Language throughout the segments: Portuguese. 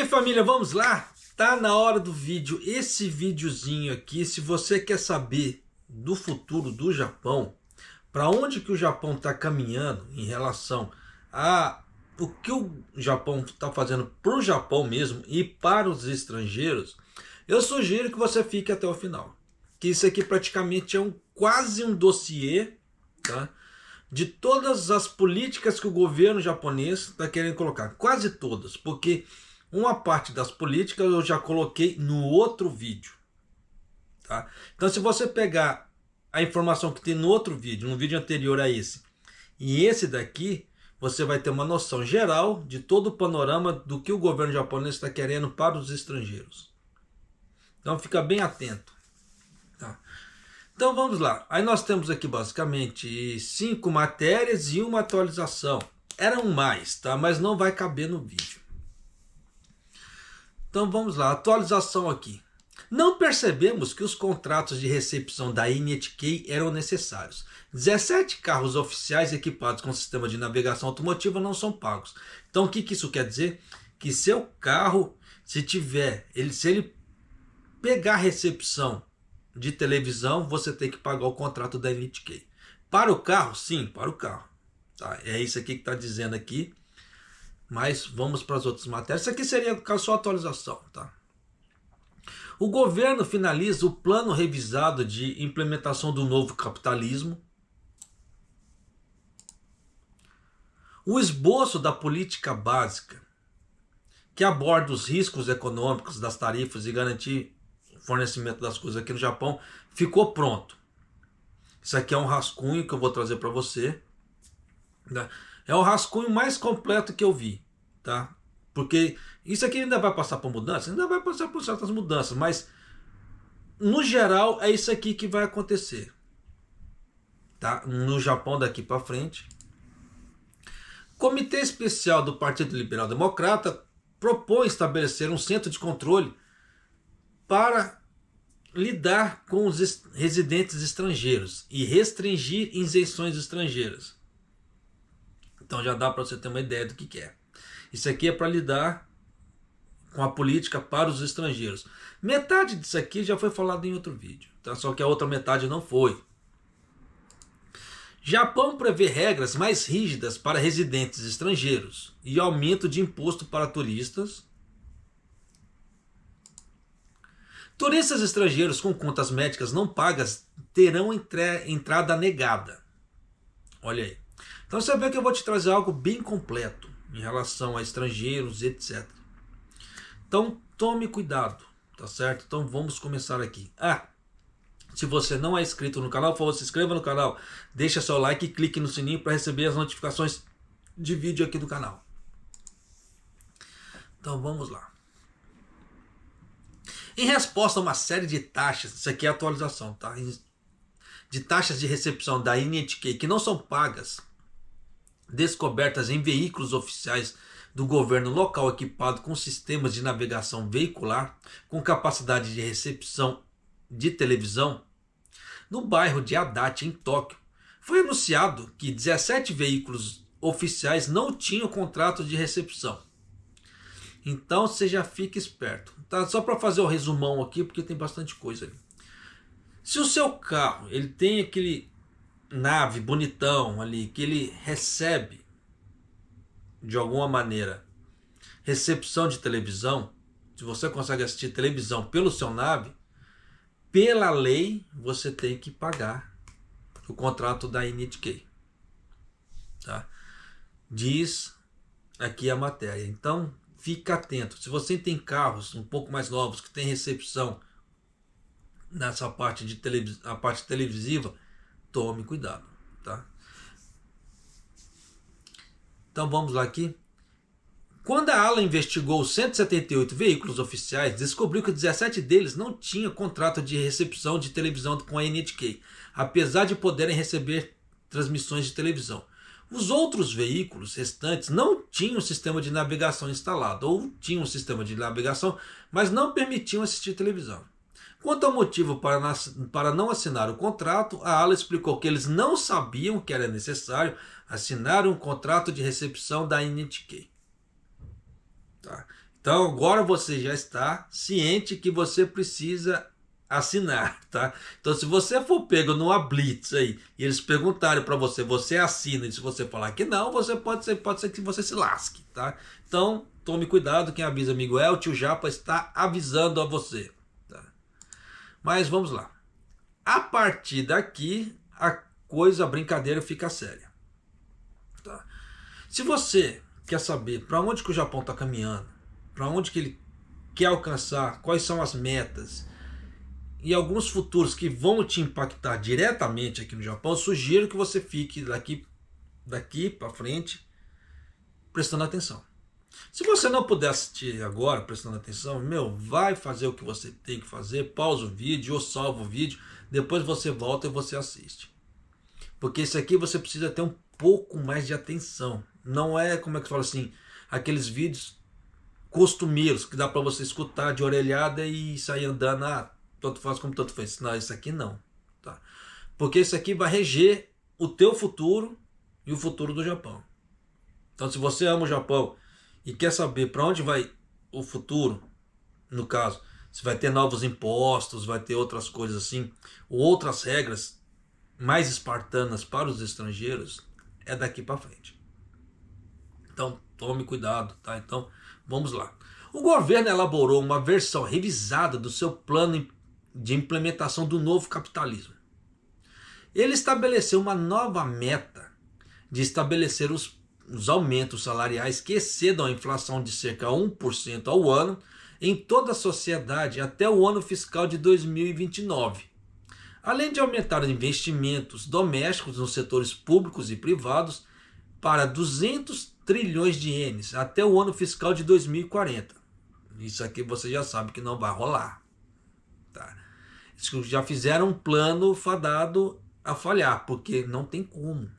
aí, família, vamos lá? Tá na hora do vídeo. Esse videozinho aqui, se você quer saber do futuro do Japão, para onde que o Japão está caminhando em relação a o que o Japão está fazendo para o Japão mesmo e para os estrangeiros, eu sugiro que você fique até o final. Que isso aqui praticamente é quase um dossiê, tá? De todas as políticas que o governo japonês está querendo colocar. Quase todas, porque uma parte das políticas eu já coloquei no outro vídeo. Tá? Então se você pegar a informação que tem no outro vídeo, no vídeo anterior a esse, e esse daqui, você vai ter uma noção geral de todo o panorama do que o governo japonês está querendo para os estrangeiros. Então fica bem atento. Tá? Então vamos lá. Aí nós temos aqui basicamente 5 matérias e uma atualização. Eram mais, tá? Mas não vai caber no vídeo. Então vamos lá, atualização aqui. Não percebemos que os contratos de recepção da NHK eram necessários. 17 carros oficiais equipados com sistema de navegação automotiva não são pagos. Então o que isso quer dizer? Que seu carro, se ele pegar recepção de televisão, você tem que pagar o contrato da NHK. Para o carro? Sim, para o carro. Tá? É isso aqui que está dizendo aqui. Mas vamos para as outras matérias. Isso aqui seria só atualização. Tá? O governo finaliza o plano revisado de implementação do novo capitalismo. O esboço da política básica, que aborda os riscos econômicos das tarifas e garantir o fornecimento das coisas aqui no Japão, ficou pronto. Isso aqui é um rascunho que eu vou trazer para você. Tá? É o rascunho mais completo que eu vi. Tá? Porque isso aqui ainda vai passar por mudanças? Ainda vai passar por certas mudanças. Mas, no geral, é isso aqui que vai acontecer. Tá? No Japão daqui para frente. Comitê Especial do Partido Liberal Democrata propõe estabelecer um centro de controle para lidar com os residentes estrangeiros e restringir isenções estrangeiras. Então já dá para você ter uma ideia do que é. Isso aqui é para lidar com a política para os estrangeiros. Metade disso aqui já foi falado em outro vídeo, tá? Só que a outra metade não foi. Japão prevê regras mais rígidas para residentes estrangeiros e aumento de imposto para turistas. Turistas estrangeiros com contas médicas não pagas terão entrada negada. Olha aí. Então você vê que eu vou te trazer algo bem completo em relação a estrangeiros, etc. Então tome cuidado, tá certo? Então vamos começar aqui. Se você não é inscrito no canal, por favor, se inscreva no canal, deixa seu like e clique no sininho para receber as notificações de vídeo aqui do canal. Então vamos lá. Em resposta a uma série de taxas, isso aqui é a atualização, tá? De taxas de recepção da NHK que não são pagas, descobertas em veículos oficiais do governo local equipado com sistemas de navegação veicular com capacidade de recepção de televisão, no bairro de Adachi, em Tóquio, foi anunciado que 17 veículos oficiais não tinham contrato de recepção. Então você já fica esperto. Tá? Só para fazer o resumão aqui, porque tem bastante coisa ali. Se o seu carro ele tem aquele nave bonitão ali, que ele recebe de alguma maneira recepção de televisão, se você consegue assistir televisão pelo seu nave, pela lei você tem que pagar o contrato da NHK. Tá? Diz aqui a matéria. Então fica atento. Se você tem carros um pouco mais novos que tem recepção nessa parte de a parte televisiva, tome cuidado, tá? Então vamos lá aqui. Quando a ALA investigou os 178 veículos oficiais, descobriu que 17 deles não tinham contrato de recepção de televisão com a NHK, apesar de poderem receber transmissões de televisão. Os outros veículos restantes não tinham sistema de navegação instalado, ou tinham um sistema de navegação, mas não permitiam assistir televisão. Quanto ao motivo para não assinar o contrato, a ALA explicou que eles não sabiam que era necessário assinar um contrato de recepção da NHK. Tá? Então agora você já está ciente que você precisa assinar, tá? Então se você for pego numa blitz aí e eles perguntarem para você, você assina, e se você falar que não, você pode ser que você se lasque, tá? Então tome cuidado, quem avisa amigo é o tio Japa, está avisando a você, tá? Mas vamos lá. A partir daqui a brincadeira fica séria, tá? Se você quer saber para onde que o Japão está caminhando, para onde que ele quer alcançar, quais são as metas e alguns futuros que vão te impactar diretamente aqui no Japão, eu sugiro que você fique daqui para frente prestando atenção. Se você não puder assistir agora prestando atenção, vai fazer o que você tem que fazer, pausa o vídeo ou salva o vídeo, depois você volta e você assiste. Porque isso aqui você precisa ter um pouco mais de atenção. Não é, como é que fala assim, aqueles vídeos costumeiros que dá para você escutar de orelhada e sair andando, tanto faz como tanto faz. Não, isso aqui não, tá? Porque isso aqui vai reger o teu futuro e o futuro do Japão. Então se você ama o Japão e quer saber para onde vai o futuro, no caso, se vai ter novos impostos, vai ter outras coisas assim, ou outras regras mais espartanas para os estrangeiros, é daqui para frente. Então tome cuidado, tá? Então vamos lá. O governo elaborou uma versão revisada do seu plano de implementação do novo capitalismo. Ele estabeleceu uma nova meta de estabelecer os aumentos salariais que excedam a inflação de cerca de 1% ao ano em toda a sociedade até o ano fiscal de 2029. Além de aumentar os investimentos domésticos nos setores públicos e privados para 200 trilhões de ienes até o ano fiscal de 2040. Isso aqui você já sabe que não vai rolar, tá? Já fizeram um plano fadado a falhar, porque não tem como,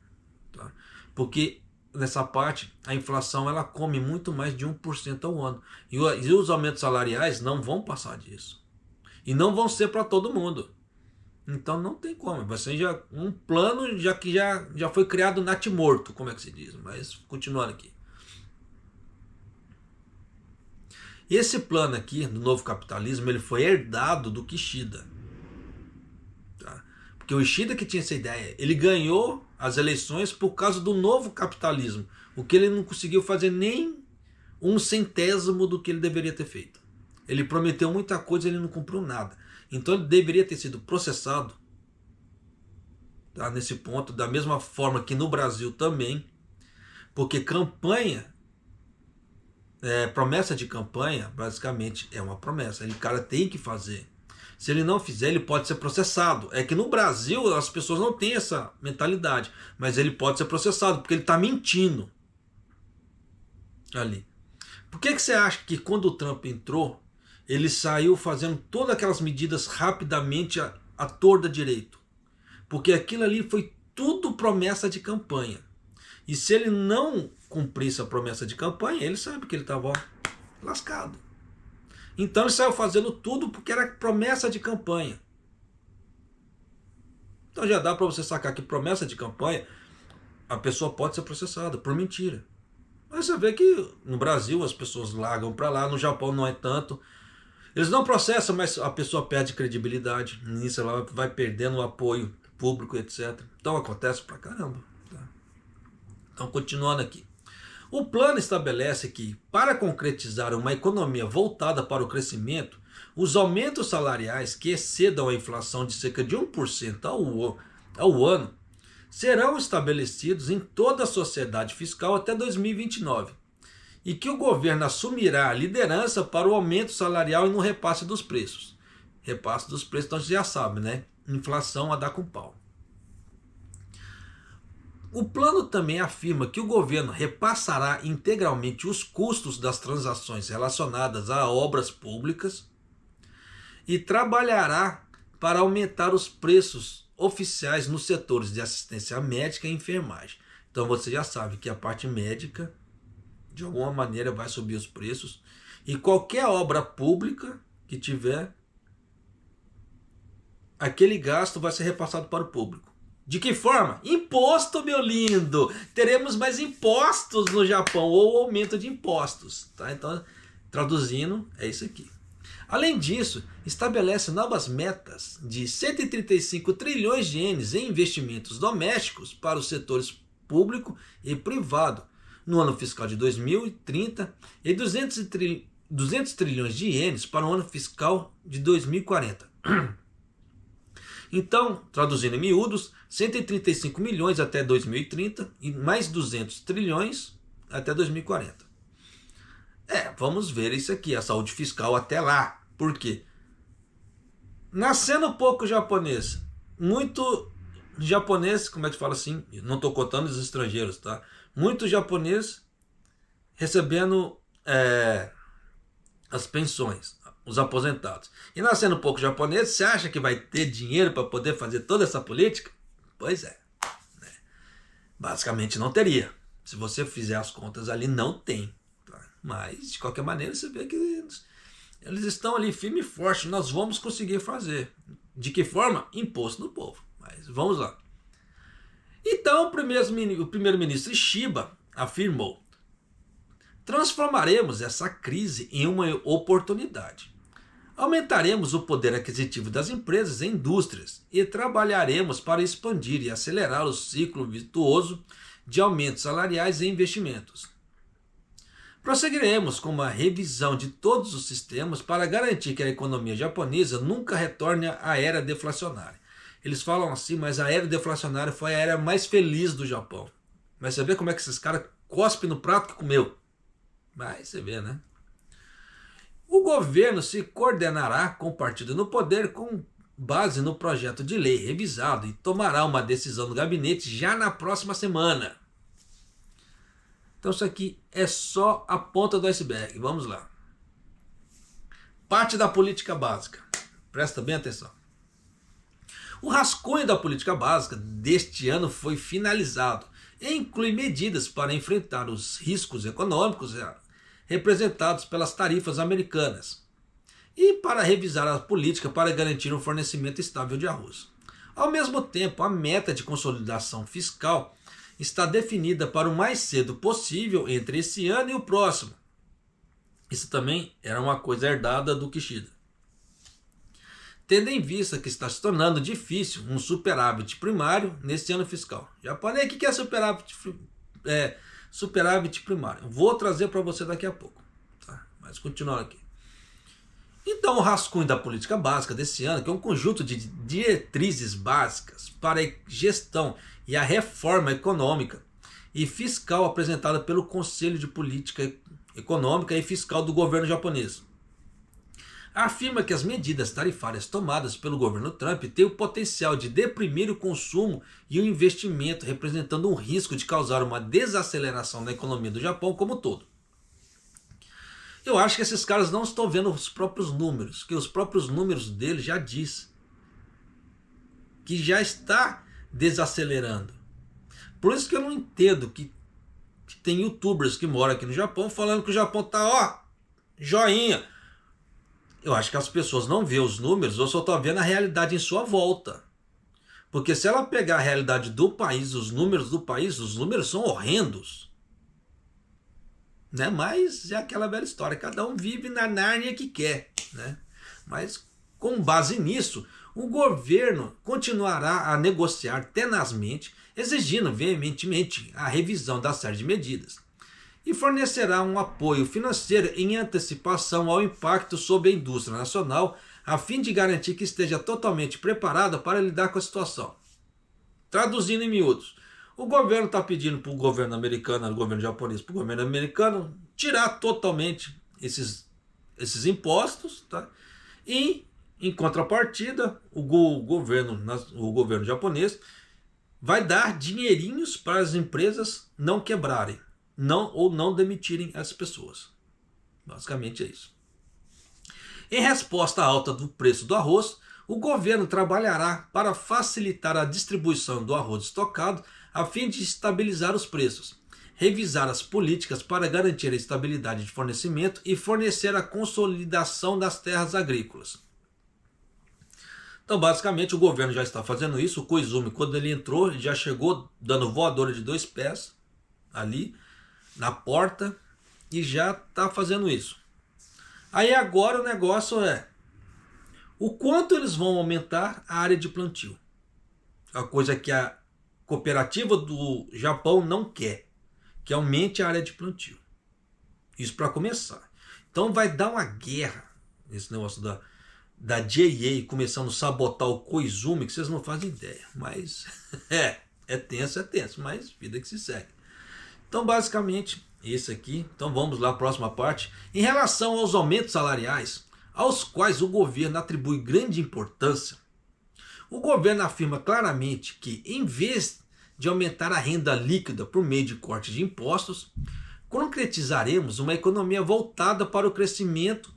tá? Porque nessa parte a inflação ela come muito mais de 1% ao ano. E os aumentos salariais não vão passar disso. E não vão ser para todo mundo. Então não tem como. Vai ser já um plano que já foi criado natimorto, como é que se diz. Mas continuando aqui. Esse plano aqui do novo capitalismo ele foi herdado do Kishida. Tá? Porque o Kishida que tinha essa ideia, ele ganhou as eleições por causa do novo capitalismo. O que ele não conseguiu fazer nem 1/100º do que ele deveria ter feito. Ele prometeu muita coisa e ele não cumpriu nada. Então ele deveria ter sido processado, tá, nesse ponto, da mesma forma que no Brasil também, porque campanha, promessa de campanha, basicamente é uma promessa, o cara tem que fazer. Se ele não fizer, ele pode ser processado. É que no Brasil as pessoas não têm essa mentalidade, mas ele pode ser processado, porque ele está mentindo ali. Por que você acha que quando o Trump entrou, ele saiu fazendo todas aquelas medidas rapidamente à torta direito? Porque aquilo ali foi tudo promessa de campanha. E se ele não cumprisse a promessa de campanha, ele sabe que ele estava lascado. Então ele saiu fazendo tudo porque era promessa de campanha. Então já dá para você sacar que promessa de campanha, a pessoa pode ser processada por mentira. Mas você vê que no Brasil as pessoas largam para lá, no Japão não é tanto. Eles não processam, mas a pessoa perde credibilidade. Nisso ela vai perdendo o apoio público, etc. Então acontece pra caramba. Tá? Então continuando aqui. O plano estabelece que, para concretizar uma economia voltada para o crescimento, os aumentos salariais que excedam a inflação de cerca de 1% ao ano serão estabelecidos em toda a sociedade fiscal até 2029. E que o governo assumirá a liderança para o aumento salarial e no repasse dos preços. Repasse dos preços, então você já sabe, né? Inflação a dar com pau. O plano também afirma que o governo repassará integralmente os custos das transações relacionadas a obras públicas e trabalhará para aumentar os preços oficiais nos setores de assistência médica e enfermagem. Então você já sabe que a parte médica de alguma maneira vai subir os preços. E qualquer obra pública que tiver, aquele gasto vai ser repassado para o público. De que forma? Imposto, meu lindo! Teremos mais impostos no Japão, ou aumento de impostos. Tá? Então Traduzindo, é isso aqui. Além disso, estabelece novas metas de 135 trilhões de ienes em investimentos domésticos para os setores público e privado no ano fiscal de 2030 e 200 trilhões de ienes para o ano fiscal de 2040. Então, traduzindo em miúdos, 135 milhões até 2030 e mais 200 trilhões até 2040. Vamos ver isso aqui, a saúde fiscal até lá. Por quê? Nascendo pouco japonês, muito japonês, como é que fala assim? Não estou contando os estrangeiros, tá? Muito japonês recebendo as pensões, os aposentados. E nascendo pouco japonês, você acha que vai ter dinheiro para poder fazer toda essa política? Pois é. Basicamente não teria. Se você fizer as contas ali, não tem. Tá? Mas, de qualquer maneira, você vê que eles estão ali firme e forte. Nós vamos conseguir fazer. De que forma? Imposto no povo. Mas vamos lá. Então, o primeiro-ministro Shiba afirmou: transformaremos essa crise em uma oportunidade. Aumentaremos o poder aquisitivo das empresas e indústrias e trabalharemos para expandir e acelerar o ciclo virtuoso de aumentos salariais e investimentos. Prosseguiremos com uma revisão de todos os sistemas para garantir que a economia japonesa nunca retorne à era deflacionária. Eles falam assim, mas a era deflacionária foi a era mais feliz do Japão. Mas você vê como é que esses caras cospem no prato que comeu. Mas você vê, né? O governo se coordenará com o partido no poder com base no projeto de lei revisado e tomará uma decisão no gabinete já na próxima semana. Então isso aqui é só a ponta do iceberg. Vamos lá. Parte da política básica. Presta bem atenção. O rascunho da política básica deste ano foi finalizado e inclui medidas para enfrentar os riscos econômicos representados pelas tarifas americanas e para revisar a política para garantir um fornecimento estável de arroz. Ao mesmo tempo, a meta de consolidação fiscal está definida para o mais cedo possível entre esse ano e o próximo. Isso também era uma coisa herdada do Kishida. Tendo em vista que está se tornando difícil um superávit primário nesse ano fiscal. Japonês, o que é superávit primário? Vou trazer para você daqui a pouco. Tá? Mas continuando aqui. Então, o rascunho da política básica desse ano, que é um conjunto de diretrizes básicas para a gestão e a reforma econômica e fiscal apresentada pelo Conselho de Política Econômica e Fiscal do governo japonês, afirma que as medidas tarifárias tomadas pelo governo Trump têm o potencial de deprimir o consumo e o investimento, representando um risco de causar uma desaceleração da economia do Japão como um todo. Eu acho que esses caras não estão vendo os próprios números, que os próprios números deles já diz que já está desacelerando. Por isso que eu não entendo que tem youtubers que moram aqui no Japão falando que o Japão está, joinha. Eu acho que as pessoas não veem os números ou só estão vendo a realidade em sua volta. Porque se ela pegar a realidade do país, os números do país, os números são horrendos. Né? Mas é aquela velha história, cada um vive na Nárnia que quer. Né? Mas com base nisso, o governo continuará a negociar tenazmente, exigindo veementemente a revisão da série de medidas. E fornecerá um apoio financeiro em antecipação ao impacto sobre a indústria nacional, a fim de garantir que esteja totalmente preparada para lidar com a situação. Traduzindo em miúdos, o governo está pedindo para o governo americano, o governo japonês, para o governo americano tirar totalmente esses impostos, tá? E, em contrapartida, o governo japonês vai dar dinheirinhos para as empresas não quebrarem. Ou não demitirem as pessoas. Basicamente é isso. Em resposta à alta do preço do arroz, o governo trabalhará para facilitar a distribuição do arroz estocado a fim de estabilizar os preços, revisar as políticas para garantir a estabilidade de fornecimento e fornecer a consolidação das terras agrícolas. Então, basicamente, o governo já está fazendo isso. O Koizumi, quando ele entrou, já chegou dando voadora de 2 pés ali na porta e já está fazendo isso. Aí agora o negócio é o quanto eles vão aumentar a área de plantio. A coisa que a cooperativa do Japão não quer, que aumente a área de plantio. Isso para começar. Então vai dar uma guerra esse negócio da JA começando a sabotar o Koizumi, que vocês não fazem ideia. Mas é tenso, mas vida que se segue. Então basicamente esse aqui. Então vamos lá, próxima parte. Em relação aos aumentos salariais, aos quais o governo atribui grande importância, o governo afirma claramente que, em vez de aumentar a renda líquida por meio de corte de impostos, concretizaremos uma economia voltada para o crescimento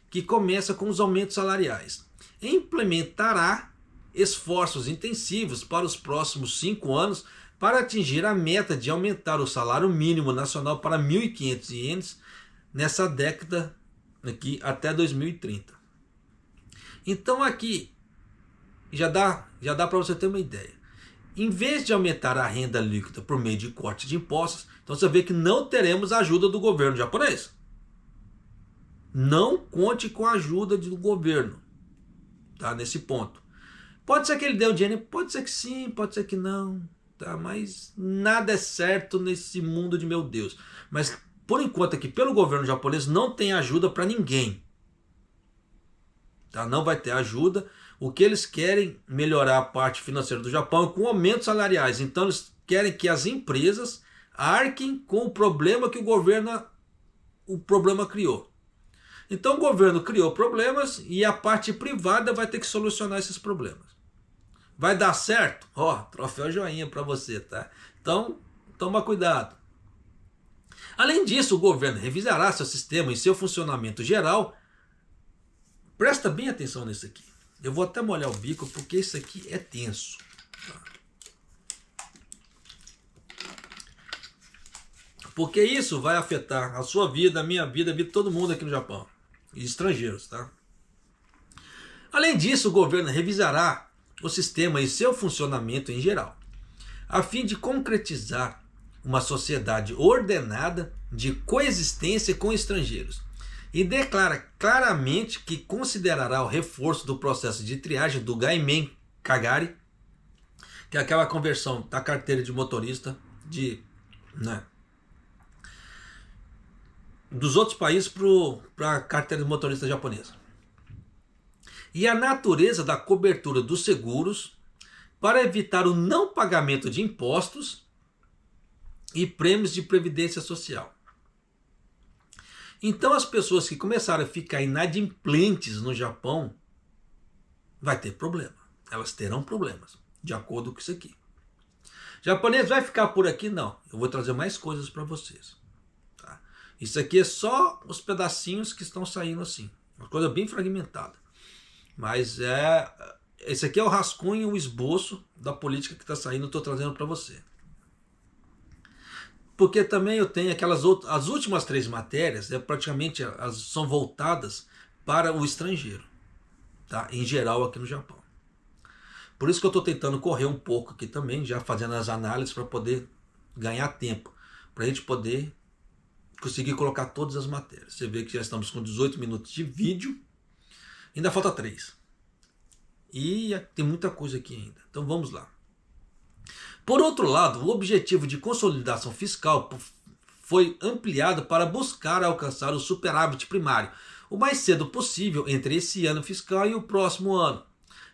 que começa com os aumentos salariais. Implementará esforços intensivos para os próximos 5 anos para atingir a meta de aumentar o salário mínimo nacional para 1.500 ienes nessa década aqui até 2030. Então aqui já dá para você ter uma ideia. Em vez de aumentar a renda líquida por meio de corte de impostos, então você vê que não teremos a ajuda do governo japonês. Não conte com a ajuda do governo, tá? Nesse ponto. Pode ser que ele dê o dinheiro, pode ser que sim, pode ser que não, tá? Mas nada é certo nesse mundo de meu Deus. Mas por enquanto aqui, pelo governo japonês, não tem ajuda para ninguém, tá? Não vai ter ajuda. O que eles querem melhorar a parte financeira do Japão com aumentos salariais. Então eles querem que as empresas arquem com o problema que o problema criou. Então o governo criou problemas e a parte privada vai ter que solucionar esses problemas. Vai dar certo? Ó, troféu joinha para você, tá? Então toma cuidado. Além disso, o governo revisará seu sistema e seu funcionamento geral. Presta bem atenção nisso aqui. Eu vou até molhar o bico porque isso aqui é tenso. Porque isso vai afetar a sua vida, a minha vida, a vida de todo mundo aqui no Japão. E estrangeiros, tá? Além disso, o governo revisará o sistema e seu funcionamento em geral, a fim de concretizar uma sociedade ordenada de coexistência com estrangeiros. E declara claramente que considerará o reforço do processo de triagem do Gaimen Kagari, que é aquela conversão da carteira de motorista dos outros países para a carteira de motorista japonesa. E a natureza da cobertura dos seguros para evitar o não pagamento de impostos e prêmios de previdência social. Então as pessoas que começaram a ficar inadimplentes no Japão vai ter problema. Elas terão problemas, de acordo com isso aqui. Japonês vai ficar por aqui? Não. Eu vou trazer mais coisas para vocês. Tá? Isso aqui é só os pedacinhos que estão saindo assim. Uma coisa bem fragmentada. Mas esse aqui é o rascunho, o esboço da política que está saindo, eu estou trazendo para você. Porque também eu tenho as últimas 3 matérias, praticamente são voltadas para o estrangeiro, tá? Em geral aqui no Japão. Por isso que eu estou tentando correr um pouco aqui também, já fazendo as análises para poder ganhar tempo, para a gente poder conseguir colocar todas as matérias. Você vê que já estamos com 18 minutos de vídeo, ainda falta 3. E tem muita coisa aqui ainda, então vamos lá. Por outro lado, o objetivo de consolidação fiscal foi ampliado para buscar alcançar o superávit primário o mais cedo possível entre esse ano fiscal e o próximo ano,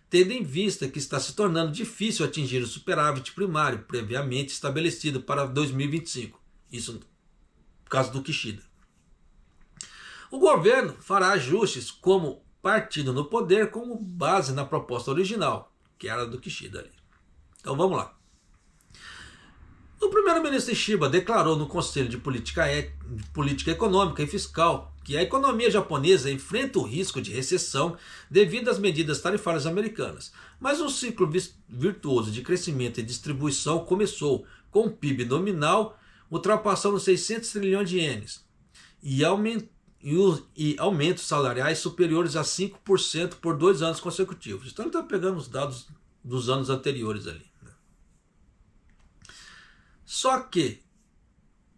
tendo em vista que está se tornando difícil atingir o superávit primário previamente estabelecido para 2025. Isso por causa do Kishida. O governo fará ajustes como partido no poder com base na proposta original, que era do Kishida ali. Então vamos lá. O primeiro-ministro Shiba declarou no Conselho de Política Econômica e Fiscal que a economia japonesa enfrenta o risco de recessão devido às medidas tarifárias americanas, mas um ciclo virtuoso de crescimento e distribuição começou, com o PIB nominal ultrapassando 600 trilhões de ienes e aumentos salariais superiores a 5% por 2 anos consecutivos. Então ele está pegando os dados dos anos anteriores ali. Só que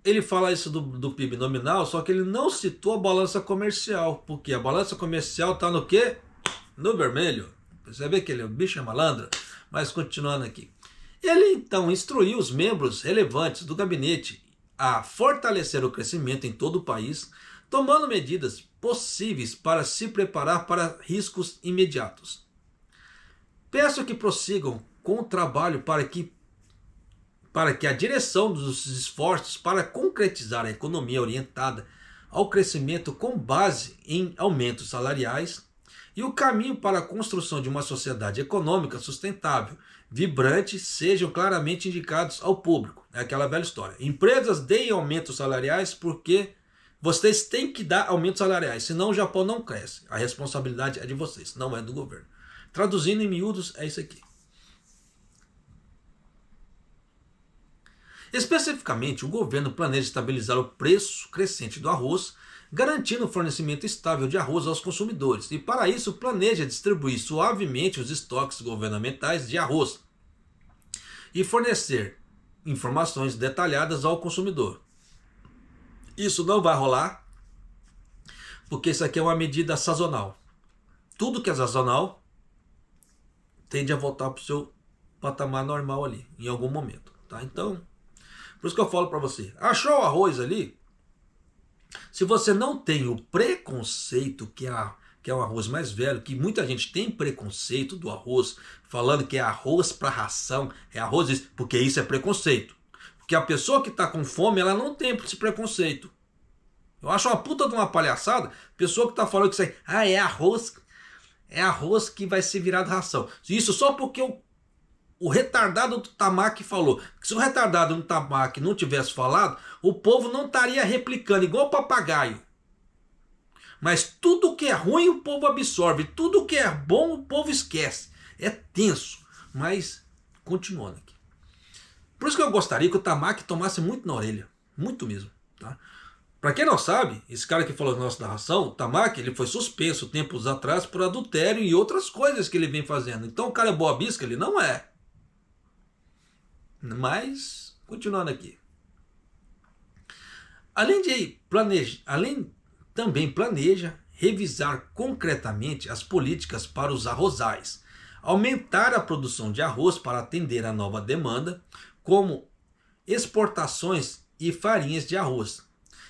ele fala isso do PIB nominal, só que ele não citou a balança comercial, porque a balança comercial está no quê? No vermelho. Você vê que ele, o bicho é malandro, mas continuando aqui. Ele então instruiu os membros relevantes do gabinete a fortalecer o crescimento em todo o país, tomando medidas possíveis para se preparar para riscos imediatos. Peço que prossigam com o trabalho para que a direção dos esforços para concretizar a economia orientada ao crescimento com base em aumentos salariais e o caminho para a construção de uma sociedade econômica sustentável, vibrante, sejam claramente indicados ao público. É aquela velha história. Empresas deem aumentos salariais porque vocês têm que dar aumentos salariais, senão o Japão não cresce. A responsabilidade é de vocês, não é do governo. Traduzindo em miúdos, é isso aqui. Especificamente, o governo planeja estabilizar o preço crescente do arroz, garantindo o fornecimento estável de arroz aos consumidores, e para isso planeja distribuir suavemente os estoques governamentais de arroz e fornecer informações detalhadas ao consumidor. Isso não vai rolar, porque isso aqui é uma medida sazonal. Tudo que é sazonal tende a voltar para o seu patamar normal ali, em algum momento. Tá? Então, por isso que eu falo para você, achou o arroz ali? Se você não tem o preconceito que é um arroz mais velho, que muita gente tem preconceito do arroz, falando que é arroz para ração, é arroz isso, porque isso é preconceito. Porque a pessoa que está com fome, ela não tem esse preconceito. Eu acho uma puta de uma palhaçada, pessoa que está falando que isso aí, é arroz que vai ser virado ração. Isso só porque o retardado do Tamaki falou. Que se o retardado do Tamaki não tivesse falado, o povo não estaria replicando, igual papagaio. Mas tudo que é ruim o povo absorve, tudo que é bom o povo esquece. É tenso, mas continuando aqui. Por isso que eu gostaria que o Tamaki tomasse muito na orelha, muito mesmo. Tá? Para quem não sabe, esse cara que falou nossa narração, o Tamaki, ele foi suspenso tempos atrás por adultério e outras coisas que ele vem fazendo. Então o cara é boa bisca? Ele não é. Mas, continuando aqui. Também planeja revisar concretamente as políticas para os arrozais, aumentar a produção de arroz para atender a nova demanda, como exportações e farinhas de arroz,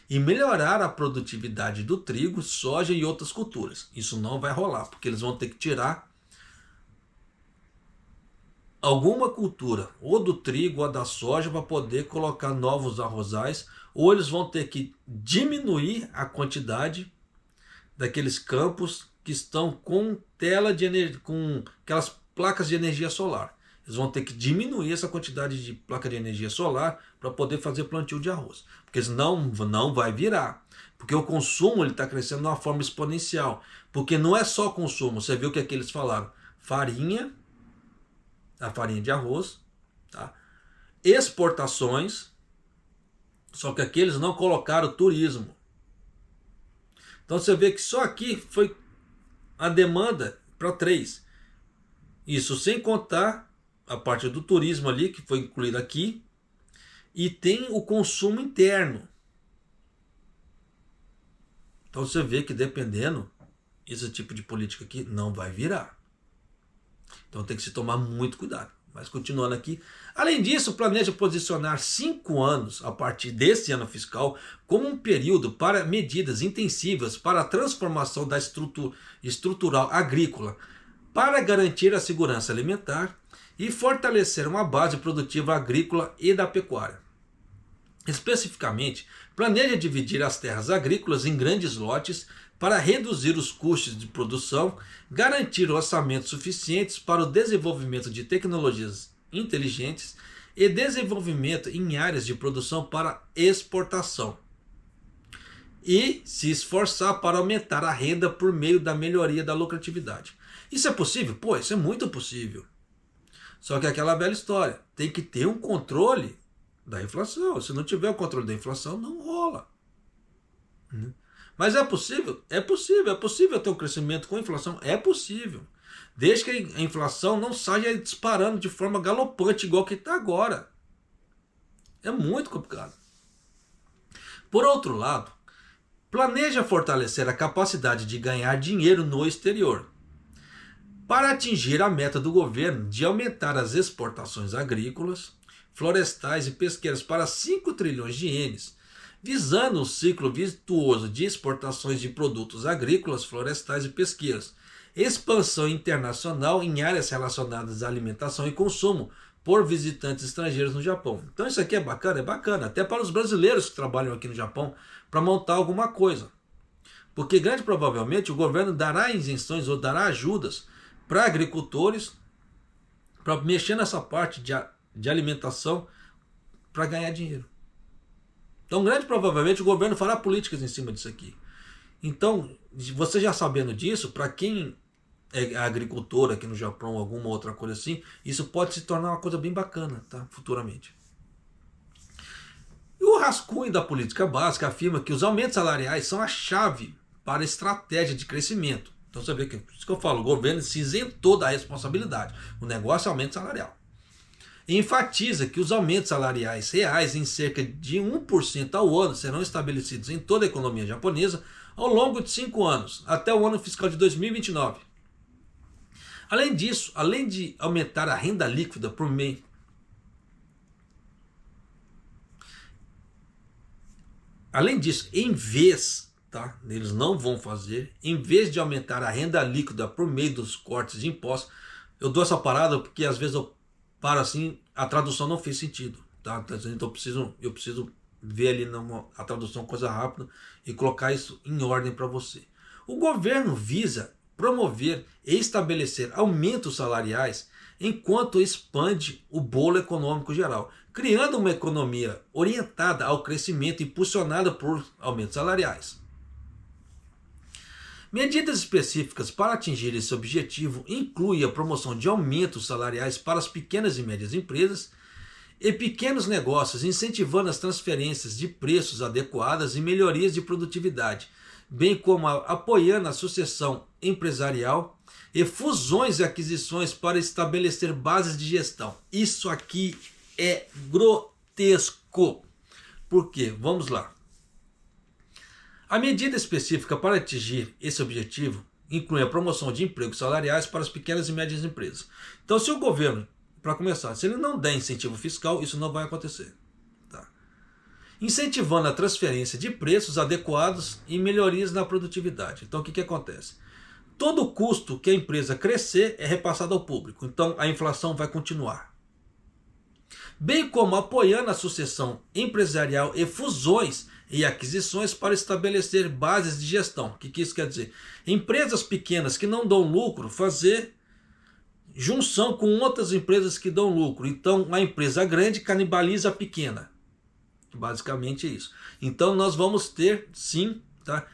e melhorar a produtividade do trigo, soja e outras culturas. Isso não vai rolar, porque eles vão ter que tirar alguma cultura, ou do trigo ou da soja, para poder colocar novos arrozais, ou eles vão ter que diminuir a quantidade daqueles campos que estão com tela de energia, com aquelas placas de energia solar. Eles vão ter que diminuir essa quantidade de placa de energia solar para poder fazer plantio de arroz, porque senão não vai virar. Porque o consumo está crescendo de uma forma exponencial. Porque não é só consumo, você viu o que aqui eles falaram? Farinha, a farinha de arroz, tá? Exportações, só que aqui eles não colocaram turismo. Então você vê que só aqui foi a demanda para 3. Isso sem contar a parte do turismo ali, que foi incluída aqui, e tem o consumo interno. Então você vê que dependendo, esse tipo de política aqui não vai virar. Então tem que se tomar muito cuidado. Mas continuando aqui. Além disso, planeja posicionar 5 anos a partir desse ano fiscal como um período para medidas intensivas para a transformação da estrutural agrícola, para garantir a segurança alimentar e fortalecer uma base produtiva agrícola e da pecuária. Especificamente, planeja dividir as terras agrícolas em grandes lotes para reduzir os custos de produção, garantir orçamentos suficientes para o desenvolvimento de tecnologias inteligentes e desenvolvimento em áreas de produção para exportação. E se esforçar para aumentar a renda por meio da melhoria da lucratividade. Isso é possível? Pô, isso é muito possível. Só que é aquela velha história, tem que ter um controle da inflação. Se não tiver o controle da inflação, não rola. Mas é possível? É possível. É possível ter um crescimento com inflação? É possível. Desde que a inflação não saia disparando de forma galopante, igual que está agora. É muito complicado. Por outro lado, planeja fortalecer a capacidade de ganhar dinheiro no exterior, para atingir a meta do governo de aumentar as exportações agrícolas, florestais e pesqueiras para 5 trilhões de ienes, visando o ciclo virtuoso de exportações de produtos agrícolas, florestais e pesqueiros, expansão internacional em áreas relacionadas à alimentação e consumo por visitantes estrangeiros no Japão. Então isso aqui é bacana até para os brasileiros que trabalham aqui no Japão para montar alguma coisa. Porque grande provavelmente o governo dará isenções ou dará ajudas para agricultores para mexer nessa parte de alimentação para ganhar dinheiro. Então grande provavelmente o governo fará políticas em cima disso aqui. Então, você já sabendo disso, para quem é agricultor aqui no Japão, alguma outra coisa assim, isso pode se tornar uma coisa bem bacana, tá? Futuramente. E o rascunho da política básica afirma que os aumentos salariais são a chave para a estratégia de crescimento. Então você vê que, isso que eu falo, o governo se isentou da responsabilidade. O negócio é aumento salarial. E enfatiza que os aumentos salariais reais em cerca de 1% ao ano serão estabelecidos em toda a economia japonesa ao longo de 5 anos, até o ano fiscal de 2029. Além disso, além de aumentar a renda líquida por mês, além disso, em vez, tá, eles não vão fazer, em vez de aumentar a renda líquida por meio dos cortes de impostos, eu dou essa parada porque às vezes eu paro assim, a tradução não fez sentido, tá? Então eu preciso ver ali a tradução, coisa rápida, e colocar isso em ordem para você. O governo visa promover e estabelecer aumentos salariais enquanto expande o bolo econômico geral, criando uma economia orientada ao crescimento impulsionada por aumentos salariais. Medidas específicas para atingir esse objetivo incluem a promoção de aumentos salariais para as pequenas e médias empresas e pequenos negócios, incentivando as transferências de preços adequadas e melhorias de produtividade, bem como apoiando a sucessão empresarial e fusões e aquisições para estabelecer bases de gestão. Isso aqui é grotesco. Por quê? Vamos lá. A medida específica para atingir esse objetivo inclui a promoção de empregos salariais para as pequenas e médias empresas. Então, se o governo, para começar, se ele não der incentivo fiscal, isso não vai acontecer. Tá? Incentivando a transferência de preços adequados e melhorias na produtividade. Então, o que acontece? Todo o custo que a empresa crescer é repassado ao público. Então, a inflação vai continuar. Bem como apoiando a sucessão empresarial e fusões e aquisições para estabelecer bases de gestão. O que isso quer dizer? Empresas pequenas que não dão lucro, fazer junção com outras empresas que dão lucro. Então, a empresa grande canibaliza a pequena. Basicamente isso. Então, nós vamos ter, sim, tá,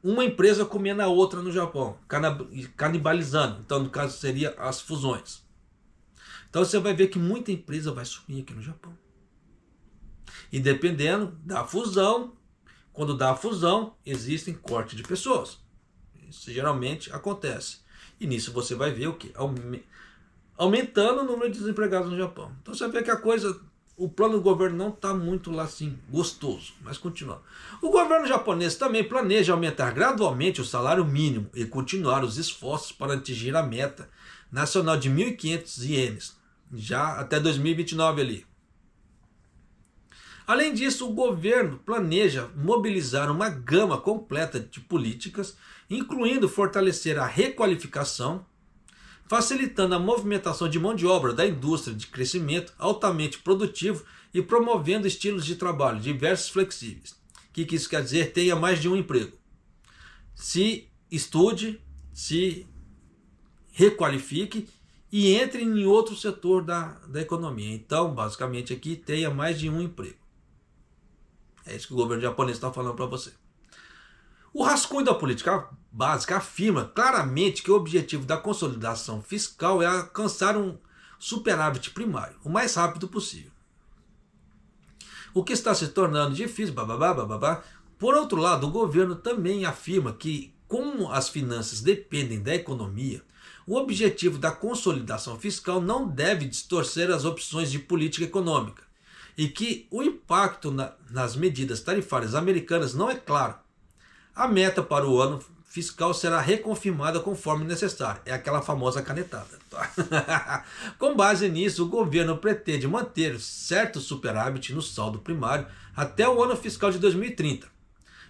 uma empresa comendo a outra no Japão, canibalizando. Então, no caso, seria as fusões. Então, você vai ver que muita empresa vai sumir aqui no Japão. E dependendo da fusão, quando dá a fusão, existem corte de pessoas. Isso geralmente acontece. E nisso você vai ver o quê? Aumentando o número de desempregados no Japão. Então você vê que a coisa, o plano do governo não está muito lá assim, gostoso. Mas continuando. O governo japonês também planeja aumentar gradualmente o salário mínimo e continuar os esforços para atingir a meta nacional de 1.500 ienes, já até 2029 ali. Além disso, o governo planeja mobilizar uma gama completa de políticas, incluindo fortalecer a requalificação, facilitando a movimentação de mão de obra da indústria de crescimento altamente produtivo e promovendo estilos de trabalho diversos e flexíveis. O que isso quer dizer? Tenha mais de um emprego. Se estude, se requalifique e entre em outro setor da economia. Então, basicamente aqui, tenha mais de um emprego. É isso que o governo japonês está falando para você. O rascunho da política básica afirma claramente que o objetivo da consolidação fiscal é alcançar um superávit primário o mais rápido possível. O que está se tornando difícil, bababá. Por outro lado, o governo também afirma que, como as finanças dependem da economia, o objetivo da consolidação fiscal não deve distorcer as opções de política econômica, e que o impacto nas medidas tarifárias americanas não é claro. A meta para o ano fiscal será reconfirmada conforme necessário. É aquela famosa canetada. Tá? Com base nisso, o governo pretende manter certo superávit no saldo primário até o ano fiscal de 2030,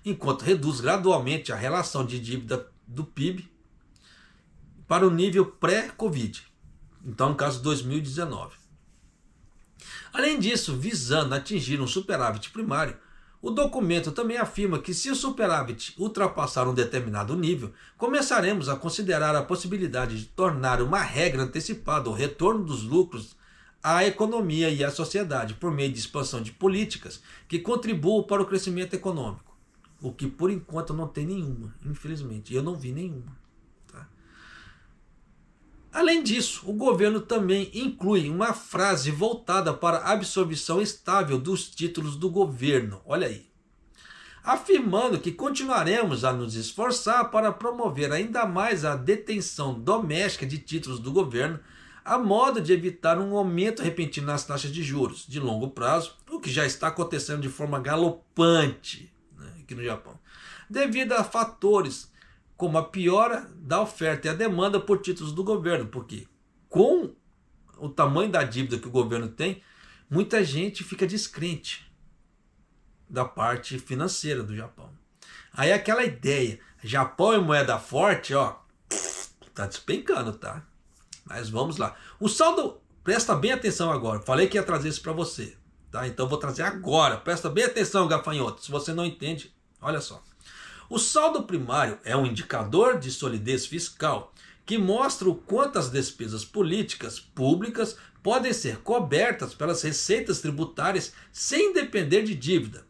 enquanto reduz gradualmente a relação de dívida do PIB para o nível pré-Covid, então no caso 2019. Além disso, visando atingir um superávit primário, o documento também afirma que se o superávit ultrapassar um determinado nível, começaremos a considerar a possibilidade de tornar uma regra antecipada o retorno dos lucros à economia e à sociedade por meio de expansão de políticas que contribuam para o crescimento econômico. O que por enquanto não tem nenhuma, infelizmente. Eu não vi nenhuma. Tá? Além disso, o governo também inclui uma frase voltada para a absorção estável dos títulos do governo. Olha aí. Afirmando que continuaremos a nos esforçar para promover ainda mais a detenção doméstica de títulos do governo, a modo de evitar um aumento repentino nas taxas de juros de longo prazo, o que já está acontecendo de forma galopante, né, aqui no Japão, devido a fatores como a piora da oferta e a demanda por títulos do governo, porque com o tamanho da dívida que o governo tem, muita gente fica descrente da parte financeira do Japão. Aí aquela ideia, Japão é moeda forte, ó, tá despencando, tá? Mas vamos lá. O saldo, presta bem atenção agora. Falei que ia trazer isso para você, tá? Então vou trazer agora. Presta bem atenção, gafanhoto. Se você não entende, olha só. O saldo primário é um indicador de solidez fiscal que mostra o quanto as despesas políticas públicas podem ser cobertas pelas receitas tributárias sem depender de dívida.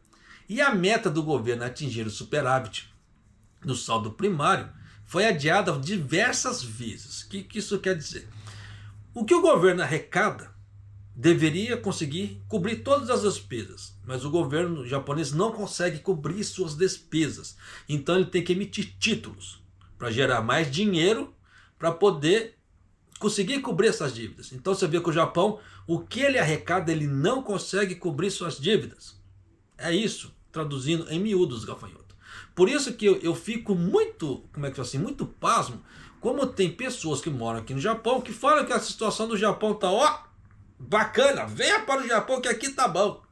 E a meta do governo atingir o superávit no saldo primário foi adiada diversas vezes. O que isso quer dizer? O que o governo arrecada deveria conseguir cobrir todas as despesas, mas o governo japonês não consegue cobrir suas despesas. Então ele tem que emitir títulos para gerar mais dinheiro para poder conseguir cobrir essas dívidas. Então você vê que o Japão, o que ele arrecada, ele não consegue cobrir suas dívidas. É isso, traduzindo em miúdos, gafanhoto. Por isso que eu fico muito, como é que eu falo assim, muito pasmo, como tem pessoas que moram aqui no Japão que falam que a situação do Japão tá, ó, bacana, venha para o Japão que aqui tá bom.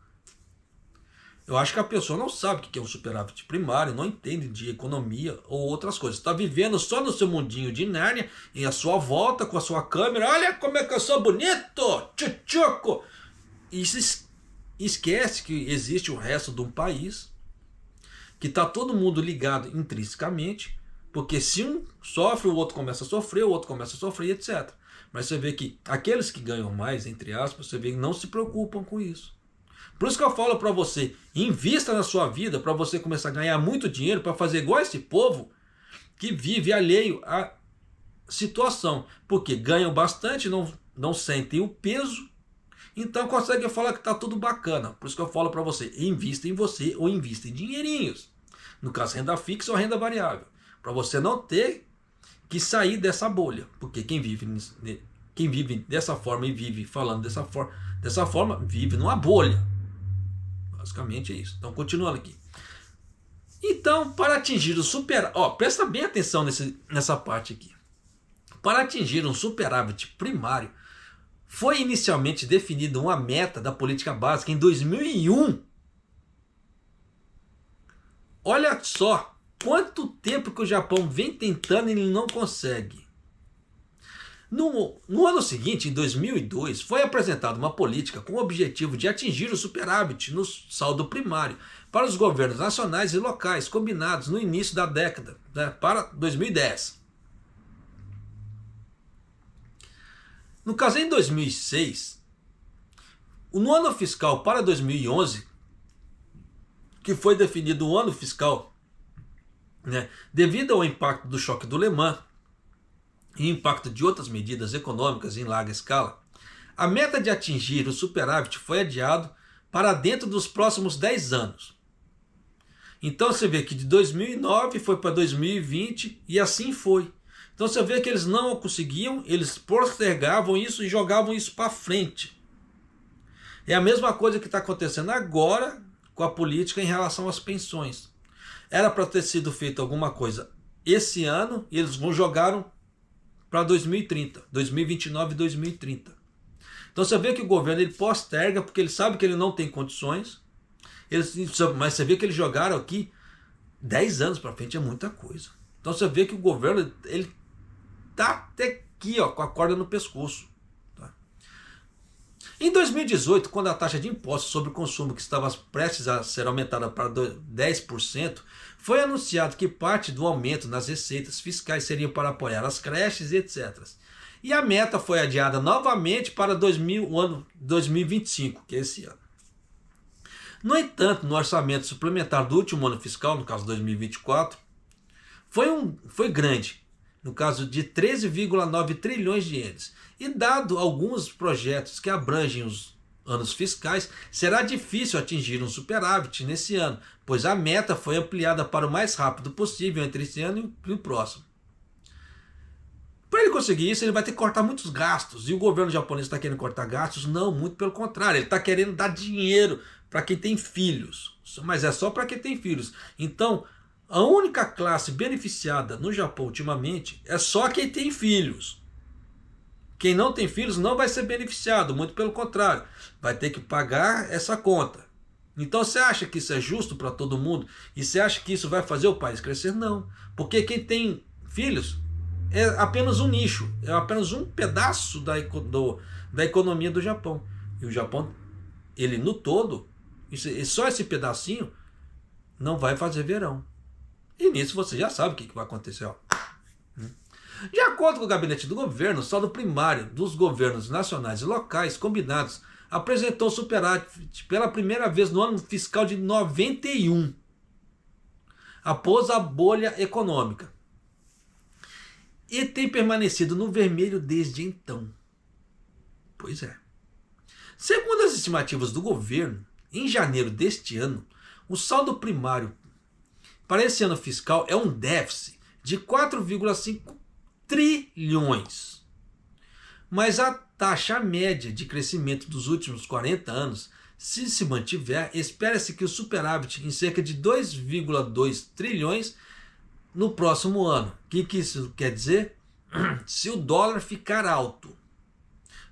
Eu acho que a pessoa não sabe o que é um superávit primário, não entende de economia ou outras coisas. Está vivendo só no seu mundinho de Nárnia, em a sua volta com a sua câmera, olha como é que eu sou bonito, tchutchuco. E esquece que existe o resto de um país, que está todo mundo ligado intrinsecamente, porque se um sofre, o outro começa a sofrer, o outro começa a sofrer, etc. Mas você vê que aqueles que ganham mais, entre aspas, você vê que não se preocupam com isso. Por isso que eu falo para você, invista na sua vida para você começar a ganhar muito dinheiro, para fazer igual esse povo que vive alheio à situação. Porque ganham bastante, não sentem o peso, então conseguem falar que está tudo bacana. Por isso que eu falo para você, invista em você ou invista em dinheirinhos. No caso, renda fixa ou renda variável. Para você não ter que sair dessa bolha. Porque quem vive dessa forma e vive falando dessa forma, vive numa bolha. Basicamente é isso. Então, continuando aqui. Então, para atingir o superávit... Ó, presta bem atenção nessa parte aqui. Para atingir um superávit primário, foi inicialmente definida uma meta da política básica em 2001. Olha só quanto tempo que o Japão vem tentando e ele não consegue. No ano seguinte, em 2002, foi apresentada uma política com o objetivo de atingir o superávit no saldo primário para os governos nacionais e locais, combinados no início da década, né, para 2010. No caso, em 2006, no ano fiscal para 2011, que foi definido o ano fiscal, né, devido ao impacto do choque do Lehman e impacto de outras medidas econômicas em larga escala, a meta de atingir o superávit foi adiado para dentro dos próximos 10 anos. Então você vê que de 2009 foi para 2020 e assim foi. Então você vê que eles não conseguiam, eles postergavam isso e jogavam isso para frente. É a mesma coisa que está acontecendo agora com a política em relação às pensões. Era para ter sido feito alguma coisa esse ano e eles jogaram para 2030, 2029 e 2030. Então você vê que o governo ele posterga porque ele sabe que ele não tem condições, mas você vê que eles jogaram aqui 10 anos para frente, é muita coisa. Então você vê que o governo ele tá até aqui, ó, com a corda no pescoço. Tá? Em 2018, quando a taxa de impostos sobre o consumo que estava prestes a ser aumentada para 10%, foi anunciado que parte do aumento nas receitas fiscais seria para apoiar as creches e etc. E a meta foi adiada novamente para o ano 2025, que é esse ano. No entanto, no orçamento suplementar do último ano fiscal, no caso 2024, foi grande, no caso de 13,9 trilhões de ienes. E dado alguns projetos que abrangem os anos fiscais, será difícil atingir um superávit nesse ano, pois a meta foi ampliada para o mais rápido possível entre esse ano e o próximo. Para ele conseguir isso, ele vai ter que cortar muitos gastos. E o governo japonês está querendo cortar gastos? Não, muito pelo contrário. Ele está querendo dar dinheiro para quem tem filhos. Mas é só para quem tem filhos. Então, a única classe beneficiada no Japão ultimamente é só quem tem filhos. Quem não tem filhos não vai ser beneficiado, muito pelo contrário. Vai ter que pagar essa conta. Então você acha que isso é justo para todo mundo? E você acha que isso vai fazer o país crescer? Não. Porque quem tem filhos é apenas um nicho, é apenas um pedaço da economia do Japão. E o Japão, ele no todo, só esse pedacinho não vai fazer verão. E nisso você já sabe o que vai acontecer. Ó. De acordo com o gabinete do governo, o saldo primário dos governos nacionais e locais combinados apresentou superávit pela primeira vez no ano fiscal de 91, após a bolha econômica. E tem permanecido no vermelho desde então. Pois é. Segundo as estimativas do governo, em janeiro deste ano, o saldo primário para esse ano fiscal é um déficit de 4,5 trilhões. Mas a taxa média de crescimento dos últimos 40 anos, se mantiver, espera-se que o superávit em cerca de 2,2 trilhões no próximo ano. O que isso quer dizer? Se o dólar ficar alto.